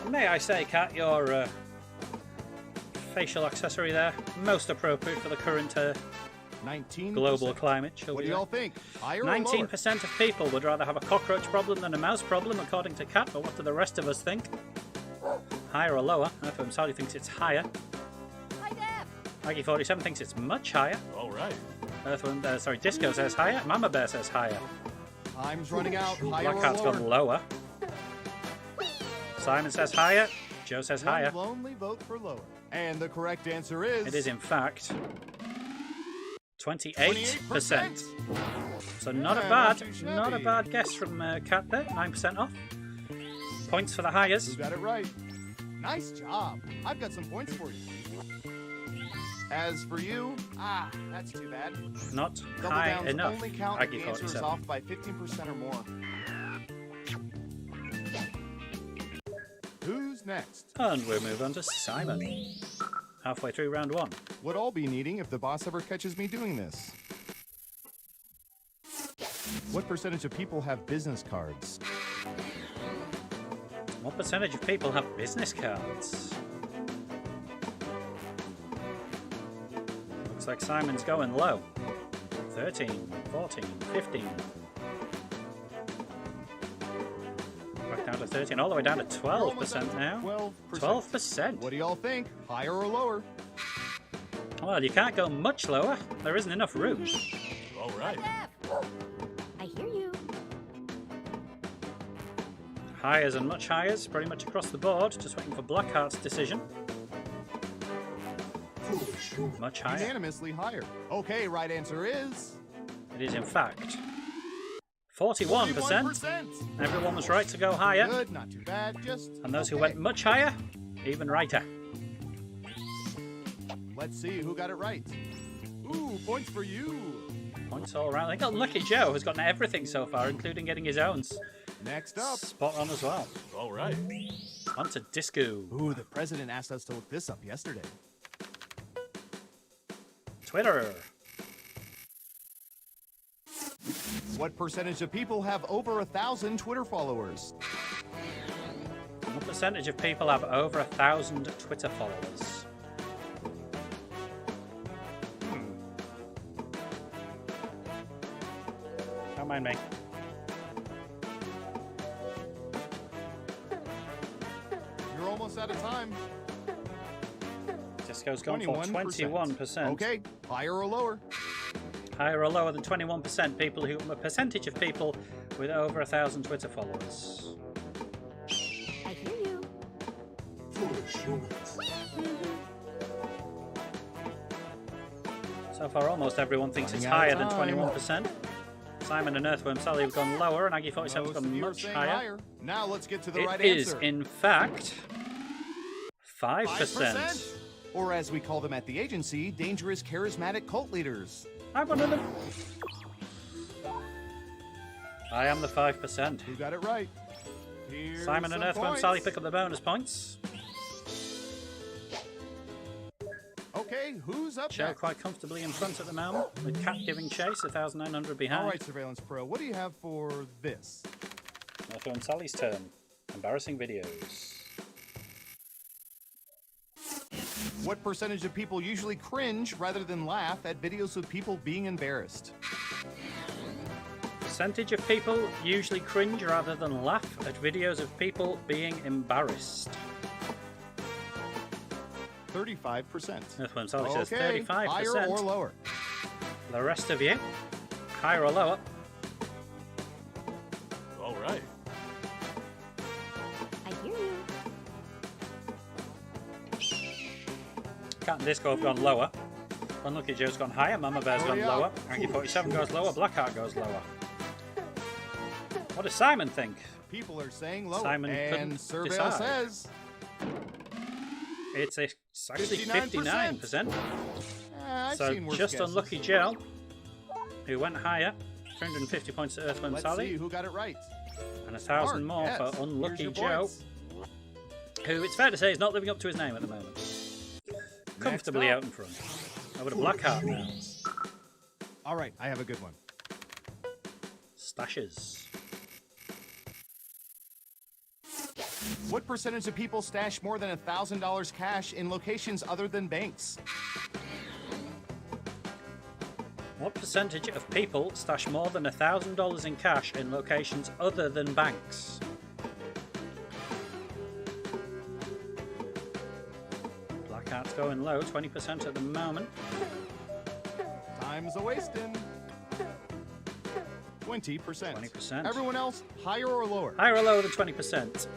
May I say, Cat, your facial accessory there, most appropriate for the current 19%. global climate, shall What we do say. y'all think? Higher or lower? 19% of people would rather have a cockroach problem than a mouse problem, according to Cat, but what do the rest of us think? Higher or lower? Earthworm Sally thinks it's higher. Aggie47 thinks it's much higher. All right. Disco says higher. Mama Bear says higher. Time's running out. Higher Blackheart's or lower? gone lower. Simon says higher. Joe says higher. One lonely vote for lower. And the correct answer is... It is in fact 28%. So not a Yeah, bad, not too not a shabby. bad guess from Cat there. 9% off. Points for the highest. You got it right. Nice job. I've got some points for you. As for you, that's too bad. Not Double high downs enough. only count if the answer is Aggie47. off by 15% or more. Who's next? And we'll move on to Simon. Halfway through round one. Would all be needing if the boss ever catches me doing this. What percentage of people have business cards? What percentage of people have business cards? Looks like Simon's going low. 13, 14, 15. Back down to 13, all the way down to 12% now. 12%. What do y'all think? Higher or lower? Well, you can't go much lower. There isn't enough room. All right. I hear you. Higher's and much higher's, pretty much across the board. Just waiting for Blackheart's decision. Much higher. Unanimously higher. Okay, right answer is... It is in fact 41%. 41%. Everyone was right to go higher. Good, not too bad, just... And those who okay. went much higher, even righter. Let's see who got it right. Ooh, points for you. Points all around. I think Lucky Joe has gotten everything so far, including getting his own. Next up. Spot on as well. All right. On to Disco. Ooh, the president asked us to look this up yesterday. Twitter. What percentage of people have over 1,000 Twitter followers? What percentage of people have over 1,000 Twitter followers? Don't mind me. You're almost out of time. Disco's gone for 21%. Okay, higher or lower? Higher or lower than 21% people who a percentage of people with over 1,000 Twitter followers. I hear you. So far, almost everyone thinks it's Running out higher of than 21%. Simon and Earthworm Sally have gone lower, and Aggie47 has Most of gone you are much saying higher. Now let's get to the It right is, answer. in fact, 5%. Or as we call them at the agency, dangerous charismatic cult leaders. I'm one of them. I am the 5%. Who got it right? Here's Simon and some Earthworm points. Sally pick up the bonus points. Okay, who's up Joe next? quite comfortably in front at the moment, with Cat giving chase, 1,900 behind. All right, Surveillance Pro, what do you have for this? Earthworm Sally's turn. Embarrassing videos. What percentage of people usually cringe rather than laugh at videos of people being embarrassed? Percentage of people usually cringe rather than laugh at videos of people being embarrassed. 35%. Earthworm Sally says Okay, 35%. higher or lower? The rest of you, higher or lower? All right. I hear you. Cat and Disco have gone lower. Unlucky Joe's gone higher. Mama Bear's gone Hurry up. lower. Angie 47 goes lower. Blackheart goes lower. What does Simon think? People are saying lower. Simon couldn't and Surveil decide. says It's actually 59%. 59%. I've So seen worse just guesses. Unlucky Joe, who went higher, 350 points to Earthworm Let's Sally, see who got it right. and 1,000 Mark, more yes. for Unlucky Here's your Joe, points. who it's fair to say is not living up to his name at the moment. Comfortably up. out in front. Over to Blackheart now. All right, I have a good one. Stashes. What percentage of people stash more than $1,000 cash in locations other than banks? What percentage of people stash more than $1,000 in cash in locations other than banks? Blackheart's going low, 20% at the moment. Time's a wasting. 20%. 20%. Everyone else, higher or lower? Higher or lower than 20%.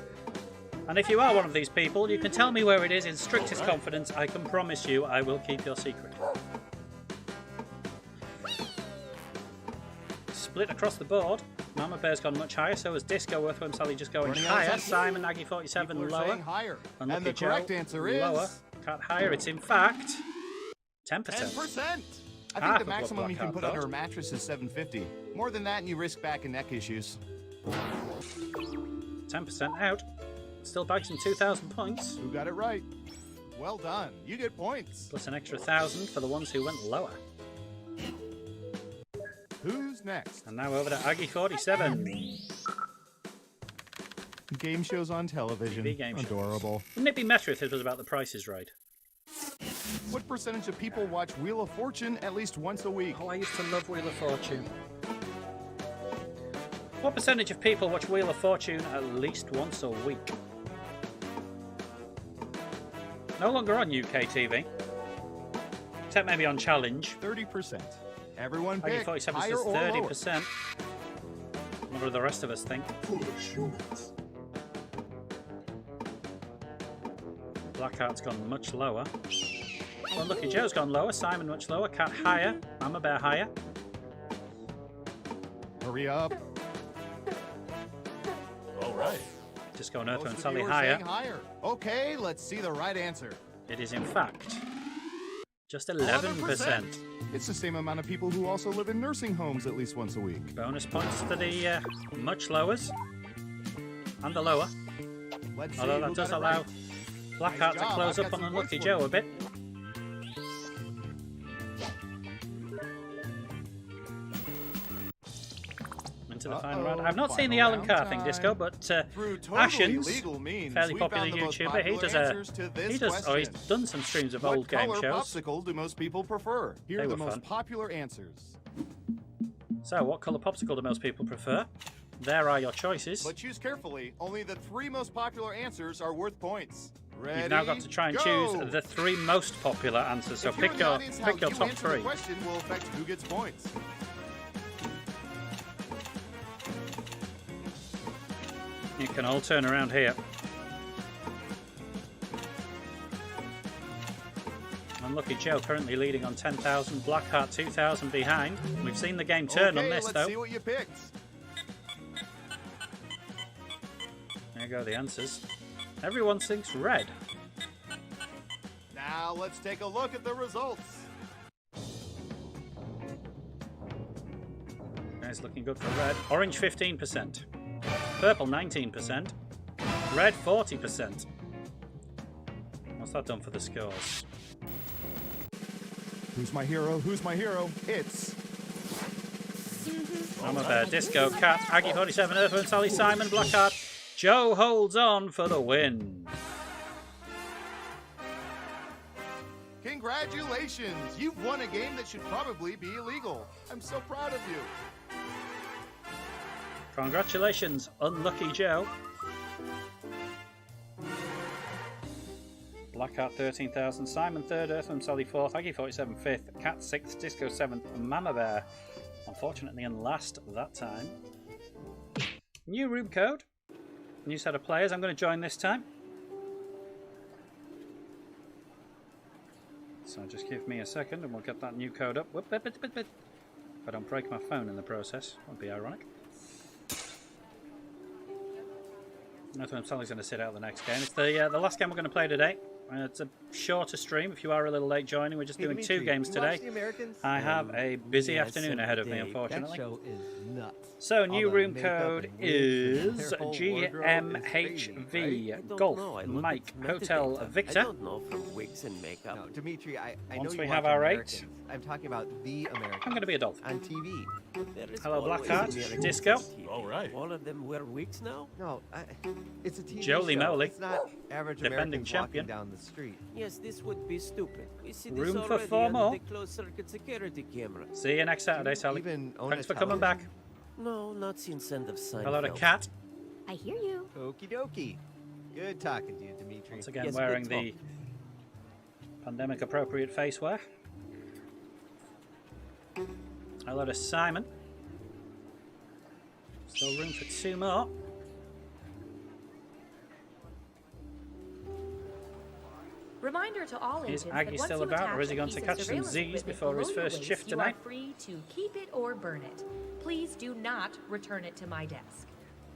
And if you are one of these people, you can tell me where it is in strictest confidence. I can promise you I will keep your secret. Split across the board. Mama Bear's gone much higher, so has Disco. Earthworm Sally just going Running out of higher. time. Simon Aggie 47 People are lower. saying higher. Unlucky And the Joe, correct answer is lower. Cat higher. It's in fact 10%. 10%. I Half think of the what maximum you can put Blackheart under a got. mattress is $750. More than that, and you risk back and neck issues. 10% out. Still bagging 2,000 points. Who got it right? Well done. You get points. Plus an extra 1,000 for the ones who went lower. Who's next? And now over to Aggie 47. Game shows on television. TV game shows. Adorable. Wouldn't it be better if it was about the Price is Right? What percentage of people watch Wheel of Fortune at least once a week? Oh, I used to love Wheel of Fortune. What percentage of people watch Wheel of Fortune at least once a week? No longer on UK TV. Except maybe on Challenge. 30%. Everyone Aggie pick 47 higher says or lower. 30%. What do the rest of us think? Foolish humans. Blackheart's gone much lower. Unlucky Joe's gone lower. Simon much lower. Cat higher. Mama Bear higher. Hurry up. All right. Disco and Earthworm Most of Sally you are higher. saying higher. Okay, let's see the right answer. It is in fact just 11%. It's the same amount of people who also live in nursing homes at least once a week. Bonus points for the much lowers and the lower. Let's see Although who that does got it allow right. Blackheart Nice to job. close I've up got on some Unlucky points Joe for a bit. Into the final round. I've not seen the Final Alan round Carr thing, time. Disco, but Through totally Ashen's legal means, fairly we popular found the most YouTuber. He popular does answers to this he's question. done some streams of What old game color shows. popsicle do most people prefer? Here They are the were most fun. popular answers. So, what colour popsicle do most people prefer? There are your choices. But choose carefully. Only the 3 most popular answers are worth points. Ready? You've now got to try and go! choose the 3 most popular answers. So If you're pick in the your audience, how pick your you top answer the 3. question will affect who gets points. You can all turn around here. Unlucky Joe currently leading on 10,000. Blackheart 2,000 behind. We've seen the game turn on Okay, this let's though. see what you picked. There you go, the answers. Everyone thinks red. Now let's take a look at the results. Guys, looking good for red. Orange 15%. Purple 19%. Red 40%. What's that done for the scores? Who's my hero? Who's my hero? It's Mama Bear, Disco, Cat, Aggie 47, Earthworm Sally, Simon, Blackheart. Joe holds on for the win. Congratulations! You've won a game that should probably be illegal. I'm so proud of you. Congratulations, Unlucky Joe. Blackheart 13,000, Simon 3rd, Earthworm Sally 4th, Aggie 47 5th, Cat 6th, Disco 7th, Mama Bear, unfortunately in last that time. New room code, new set of players. I'm going to join this time. So just give me a second and we'll get that new code up. Whoop, if I don't break my phone in the process, won't be ironic. Earthworm Sally's going to sit out the next game. It's the last game we're going to play today. It's a shorter stream if you are a little late joining. We're just doing Dimitri, 2 games today. I have a busy afternoon ahead of me, unfortunately. That show is nuts. So, new room code is GMHV, Golf, Mike, Hotel, Victor. I don't know from wigs and makeup. No, Dimitri, I Once know we you have watch our Americans. 8. I'm talking about the Americans. I'm going to be a dolphin. On TV. Hello, Blackheart. Disco. All right. All of them wear wigs now? No, it's a TV Jolie show. Moly. It's not average Defending Americans champion. walking down the street. Yes, this would be stupid. We see this Room for already 4 on more. the closed-circuit security camera. See you next Saturday, Sally. Even own Thanks a for coming back. television? No, not since end of Seinfeld. Hello to Cat. I hear you. Okie dokie. Good talking to you, Dimitri. Once again, wearing the pandemic appropriate face wear. Hello to Simon. Still room for 2 more. Reminder to all Is agents Aggie that still once you about, or attach has he a gone piece to of catch some surveillance Z's equipment before his below your first waist, shift you tonight? are free to keep it or burn it. Please do not return it to my desk.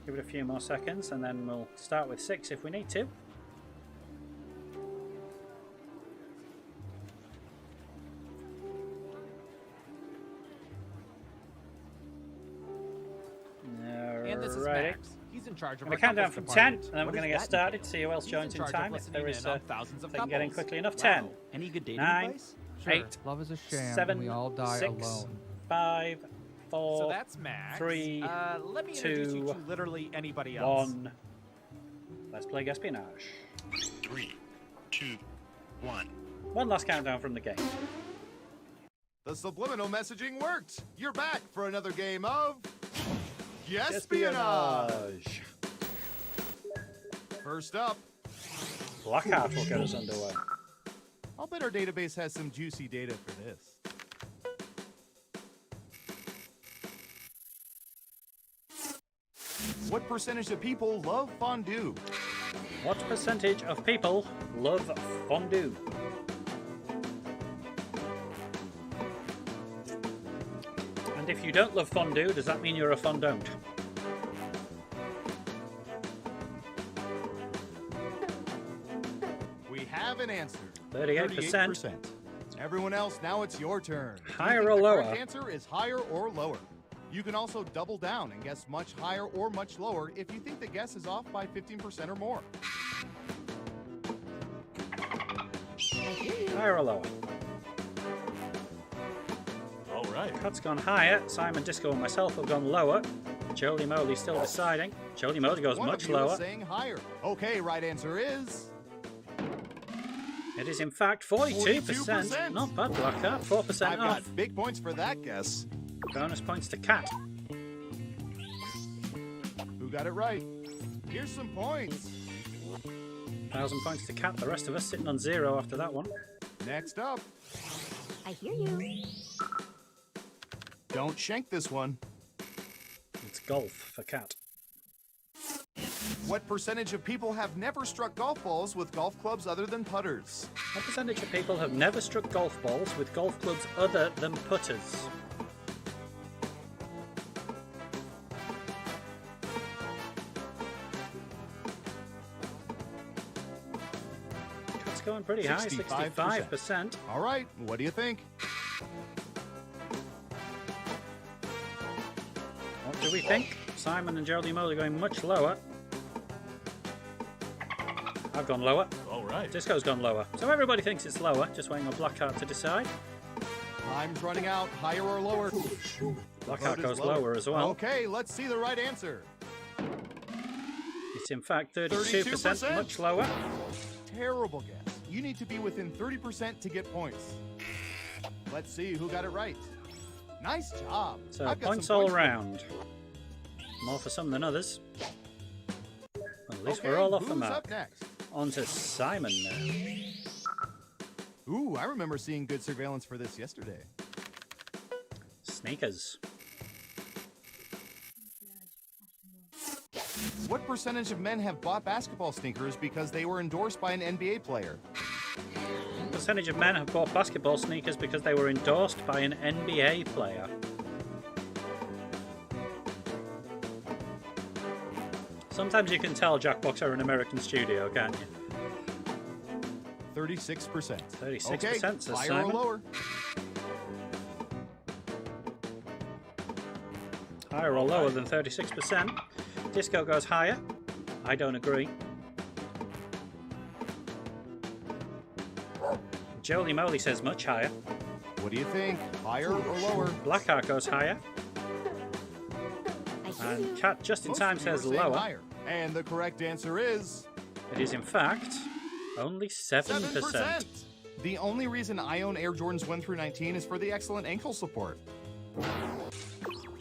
Give it a few more seconds and then we'll start with 6 if we need to. And this is Alrighty. Max. He's in charge of I'm our going to count down couples from 10 department. and then we're What going to does get that started. entail? See who else He's in joins in charge of time. If listening there is in on thousands of they can get in couples. quickly enough. Wow. 10, Any good dating 9, advice? 8, Love is a sham, 7, and we all die 6, alone. 5, 4, So that's Max. 3, Let me introduce you 2, to literally anybody else. 1. Let's play Guesspionage. 3, 2, 1. One last countdown from the game. The subliminal messaging worked. You're back for another game of Guesspionage. First up, Blackheart will get us underway. I'll bet our database has some juicy data for this. What percentage of people love fondue? What percentage of people love fondue? And if you don't love fondue, does that mean you're a fondant? We have an answer. 38%. Everyone else, now it's your turn. Do you Higher think or the lower? correct answer is higher or lower. You can also double down and guess much higher or much lower if you think the guess is off by 15% or more. Higher or lower? All right. Cat's gone higher. Simon, Disco, and myself have gone lower. Jolie Moly still deciding. Jolie Moly goes One much of you is lower. saying higher. Okay, right answer is It is in fact 42%. 42%. Not bad, Blackheart. 4% I've off. got big points for that guess. Bonus points to Cat. Who got it right? Here's some points. 1,000 points to Cat. The rest of us sitting on 0 after that one. Next up, I hear you. don't shank this one. It's golf for Cat. What percentage of people have never struck golf balls with golf clubs other than putters? What percentage of people have never struck golf balls with golf clubs other than putters? Cat's going pretty high, 65%. All right, what do you think? What do we think? Simon and Jolie Moly going much lower. I've gone lower. All right. Disco's gone lower. So everybody thinks it's lower, just waiting on Blackheart to decide. Time's running out. Higher or lower? Blackheart Vote is goes lower as well. Okay, let's see the right answer. It's in fact 32%, much lower. Terrible guess. you need to be within 30% to get points. Let's see who got it right. Nice job. So I've got points some all points for you. round. More for some than others. Well, at least Okay, we're all off the who's map. up next? On to Simon now. Ooh, I remember seeing good surveillance for this yesterday. Sneakers. What percentage of men have bought basketball sneakers because they were endorsed by an NBA player? What percentage of men have bought basketball sneakers because they were endorsed by an NBA player? Sometimes you can tell Jackbox are an American studio, can't you? 36%. 36%, Okay, says higher Simon. or lower? Higher or lower than 36%. Disco goes higher. I don't agree. Jolie Moly says much higher. What do you think? Higher or lower? Blackheart goes higher. And Cat Just in Most Time of you are says saying lower. higher. And the correct answer is... It is in fact only 7%. The only reason I own Air Jordans 1 through 19 is for the excellent ankle support.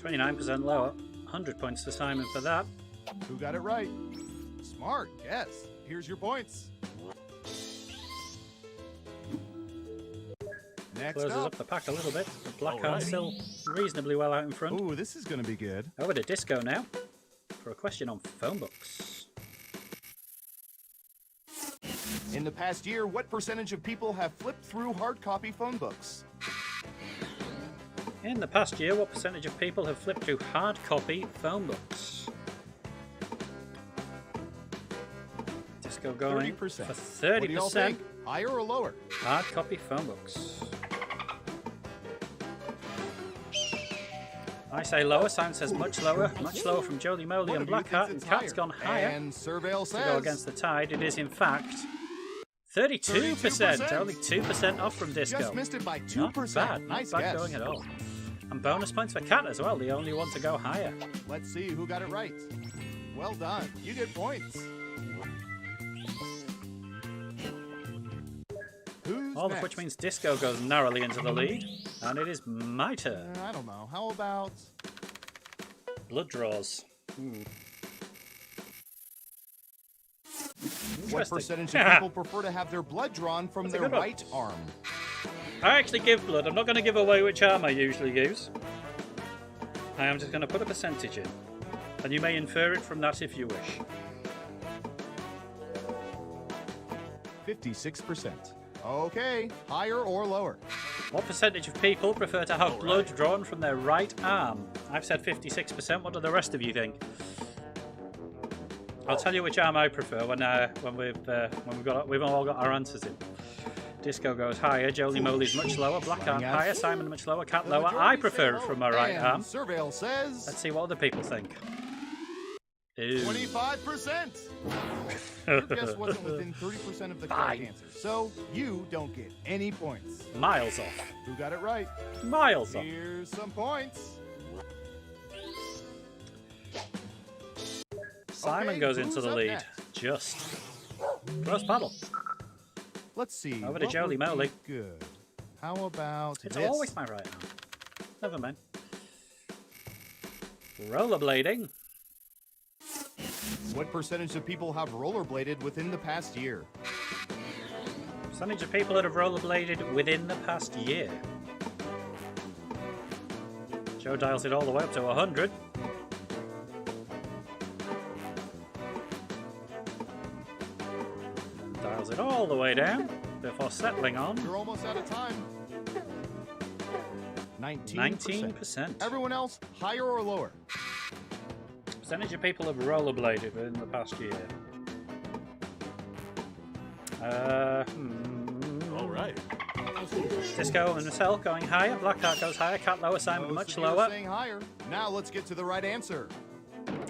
29% lower. 100 points to Simon for that. Who got it right? Smart guess. Here's your points. Next Closes up the pack a little bit, but Blackheart's still reasonably well out in front. Ooh, this is going to be good. Over to Disco now for a question on phone books. In the past year, what percentage of people have flipped through hard copy phone books? In the past year, what percentage of people have flipped through hard copy phone books? Disco going 30%. for What do y'all 30%. think? Higher or lower? Hard copy phone books. I say lower. Simon says much lower. Much lower from Jolie Moly One and of you thinks Blackheart. And it's Cat's gone higher. And Surveil To go says... against the tide, it is in fact 32%. 32%. Only 2% off from Disco. Just missed it by 2%. Not bad. Nice Not bad guess. going at all. And bonus points for Cat as well, the only one to go higher. Let's see who got it right. Well done. You get points. Who's All next? of which means Disco goes narrowly into the lead. And it is my turn. I don't know. How about... Blood draws. What Interesting. percentage of people prefer to have their blood drawn from That's a their good one. right arm? I actually give blood. I'm not going to give away which arm I usually use. I am just going to put a percentage in. And you may infer it from that if you wish. 56%. Okay, higher or lower? What percentage of people prefer to have blood drawn from their right arm? I've said 56%. What do the rest of you think? I'll tell you which arm I prefer when we've all got our answers in. Disco goes higher. Jolie Moly's much lower. Blackheart higher. Simon much lower. Cat The lower. majority I say prefer it lower. from my right And arm. Surveil says... Let's see what other people think. Ooh. 25%. Your guess wasn't within 30% of the correct answer, so you don't get any points. Miles off. Who got it right? Miles off. Here's some points. Simon Okay, goes into who's the up lead. next? Just. Close paddle. Let's see. Over to what Jolie would be Moly. Good. How about It's this? always my right arm. Never mind. Rollerblading. What percentage of people have rollerbladed within the past year? Percentage of people that have rollerbladed within the past year. Joe dials it all the way up to 100. And dials it all the way down before settling on You're almost out of time. 19%. 19%. Everyone else, higher or lower? Percentage of people have rollerbladed within the past year. All right. Disco and Marcel going higher. Blackheart goes higher. Cat lower. Simon Most much of you are lower. saying higher. Now let's get to the right answer.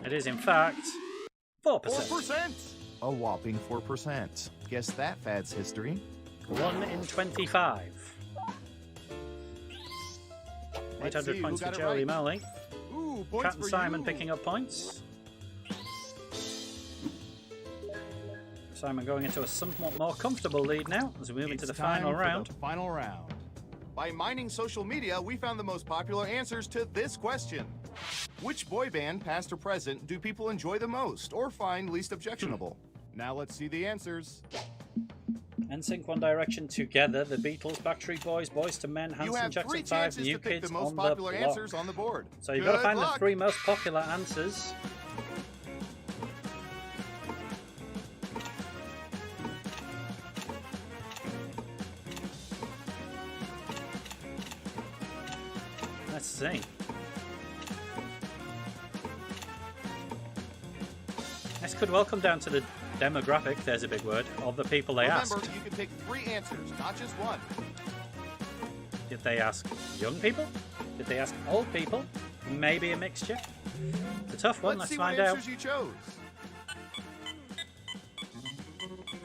It is in fact 4%. 4%. A whopping 4%. Guess that fad's history. 1 in 25. Let's 800 see points who for got it Jolie right. Moly. Ooh, points Cat and for Simon you. picking up points. Simon going into a somewhat more comfortable lead now as we move into the final round. Final round. By mining social media, we found the most popular answers to this question. Which boy band, past or present, do people enjoy the most or find least objectionable? Now let's see the answers. NSYNC, One Direction, Together, The Beatles, Backstreet Boys, Boys to Men, You Hanson, have Jackson 3 Five, chances New to pick Kids the most on the popular Block. answers on the board. So you've got to Good find luck. the 3 most popular answers. Let's see. This could well come down to the demographic, there's a big word, of the people they asked. Remember, you can pick 3 answers, not just one. Did they ask young people? Did they ask old people? Maybe a mixture? It's a tough one, let's see find what out. answers you chose.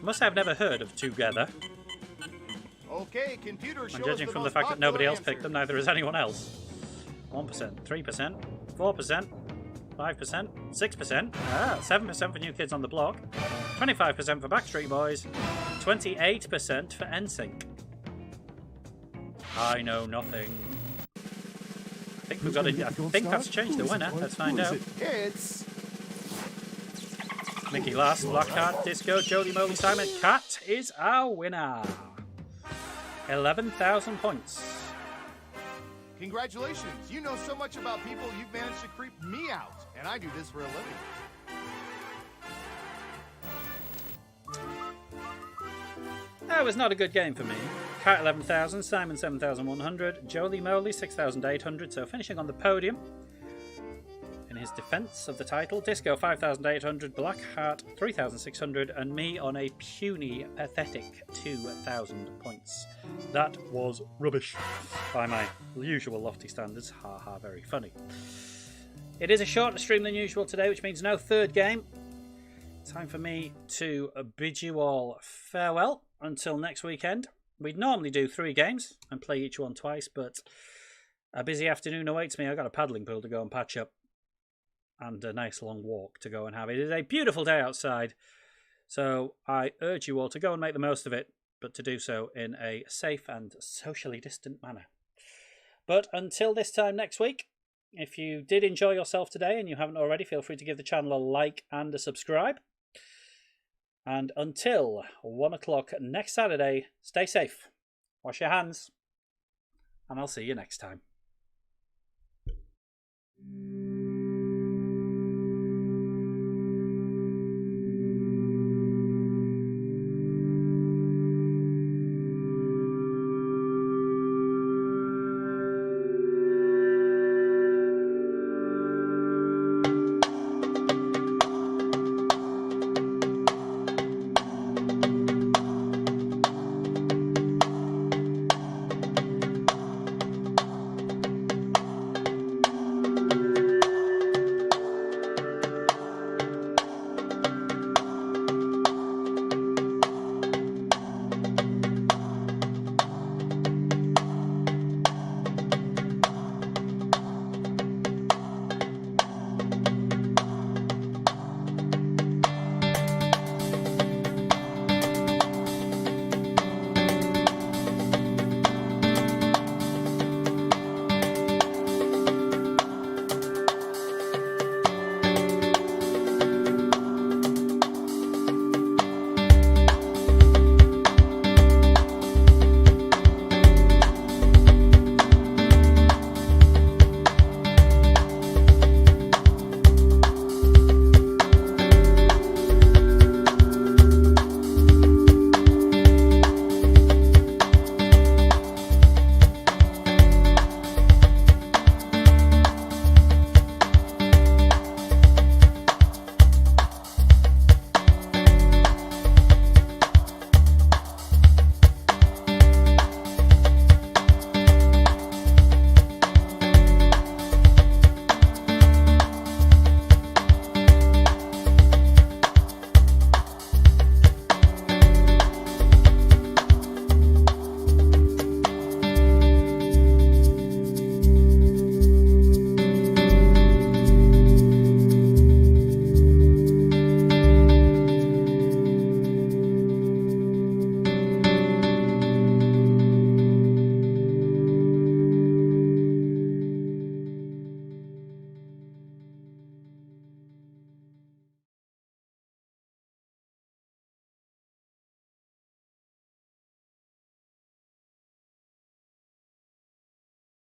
Must have never heard of Together. Okay, computer shows And judging the from the most fact that nobody else popular picked them, neither has anyone else. 1%, 3%, 4%, 5%, 6%, 7% for New Kids on the Block, 25% for Backstreet Boys, 28% for NSYNC. I know nothing. I think we've got to. I think that's changed the winner. Let's find out. It's Mickey last, Blackheart, Disco, Jodie Moly, Simon. Cat is our winner. 11,000 points. Congratulations! You know so much about people, you've managed to creep me out, and I do this for a living. That was not a good game for me. Cat 11,000, Simon 7,100, Jolie Moly 6,800, so finishing on the podium. In his defence of the title, Disco 5,800, Blackheart 3,600, and me on a puny, pathetic 2,000 points. That was rubbish by my usual lofty standards. Ha ha, very funny. It is a shorter stream than usual today, which means no third game. Time for me to bid you all farewell until next weekend. We'd normally do 3 games and play each one twice, but a busy afternoon awaits me. I've got a paddling pool to go and patch up and a nice long walk to go and have. It is a beautiful day outside, so I urge you all to go and make the most of it, but to do so in a safe and socially distant manner. But until this time next week, if you did enjoy yourself today and you haven't already, feel free to give the channel a like and a subscribe. And until 1 o'clock next Saturday, stay safe, wash your hands, and I'll see you next time.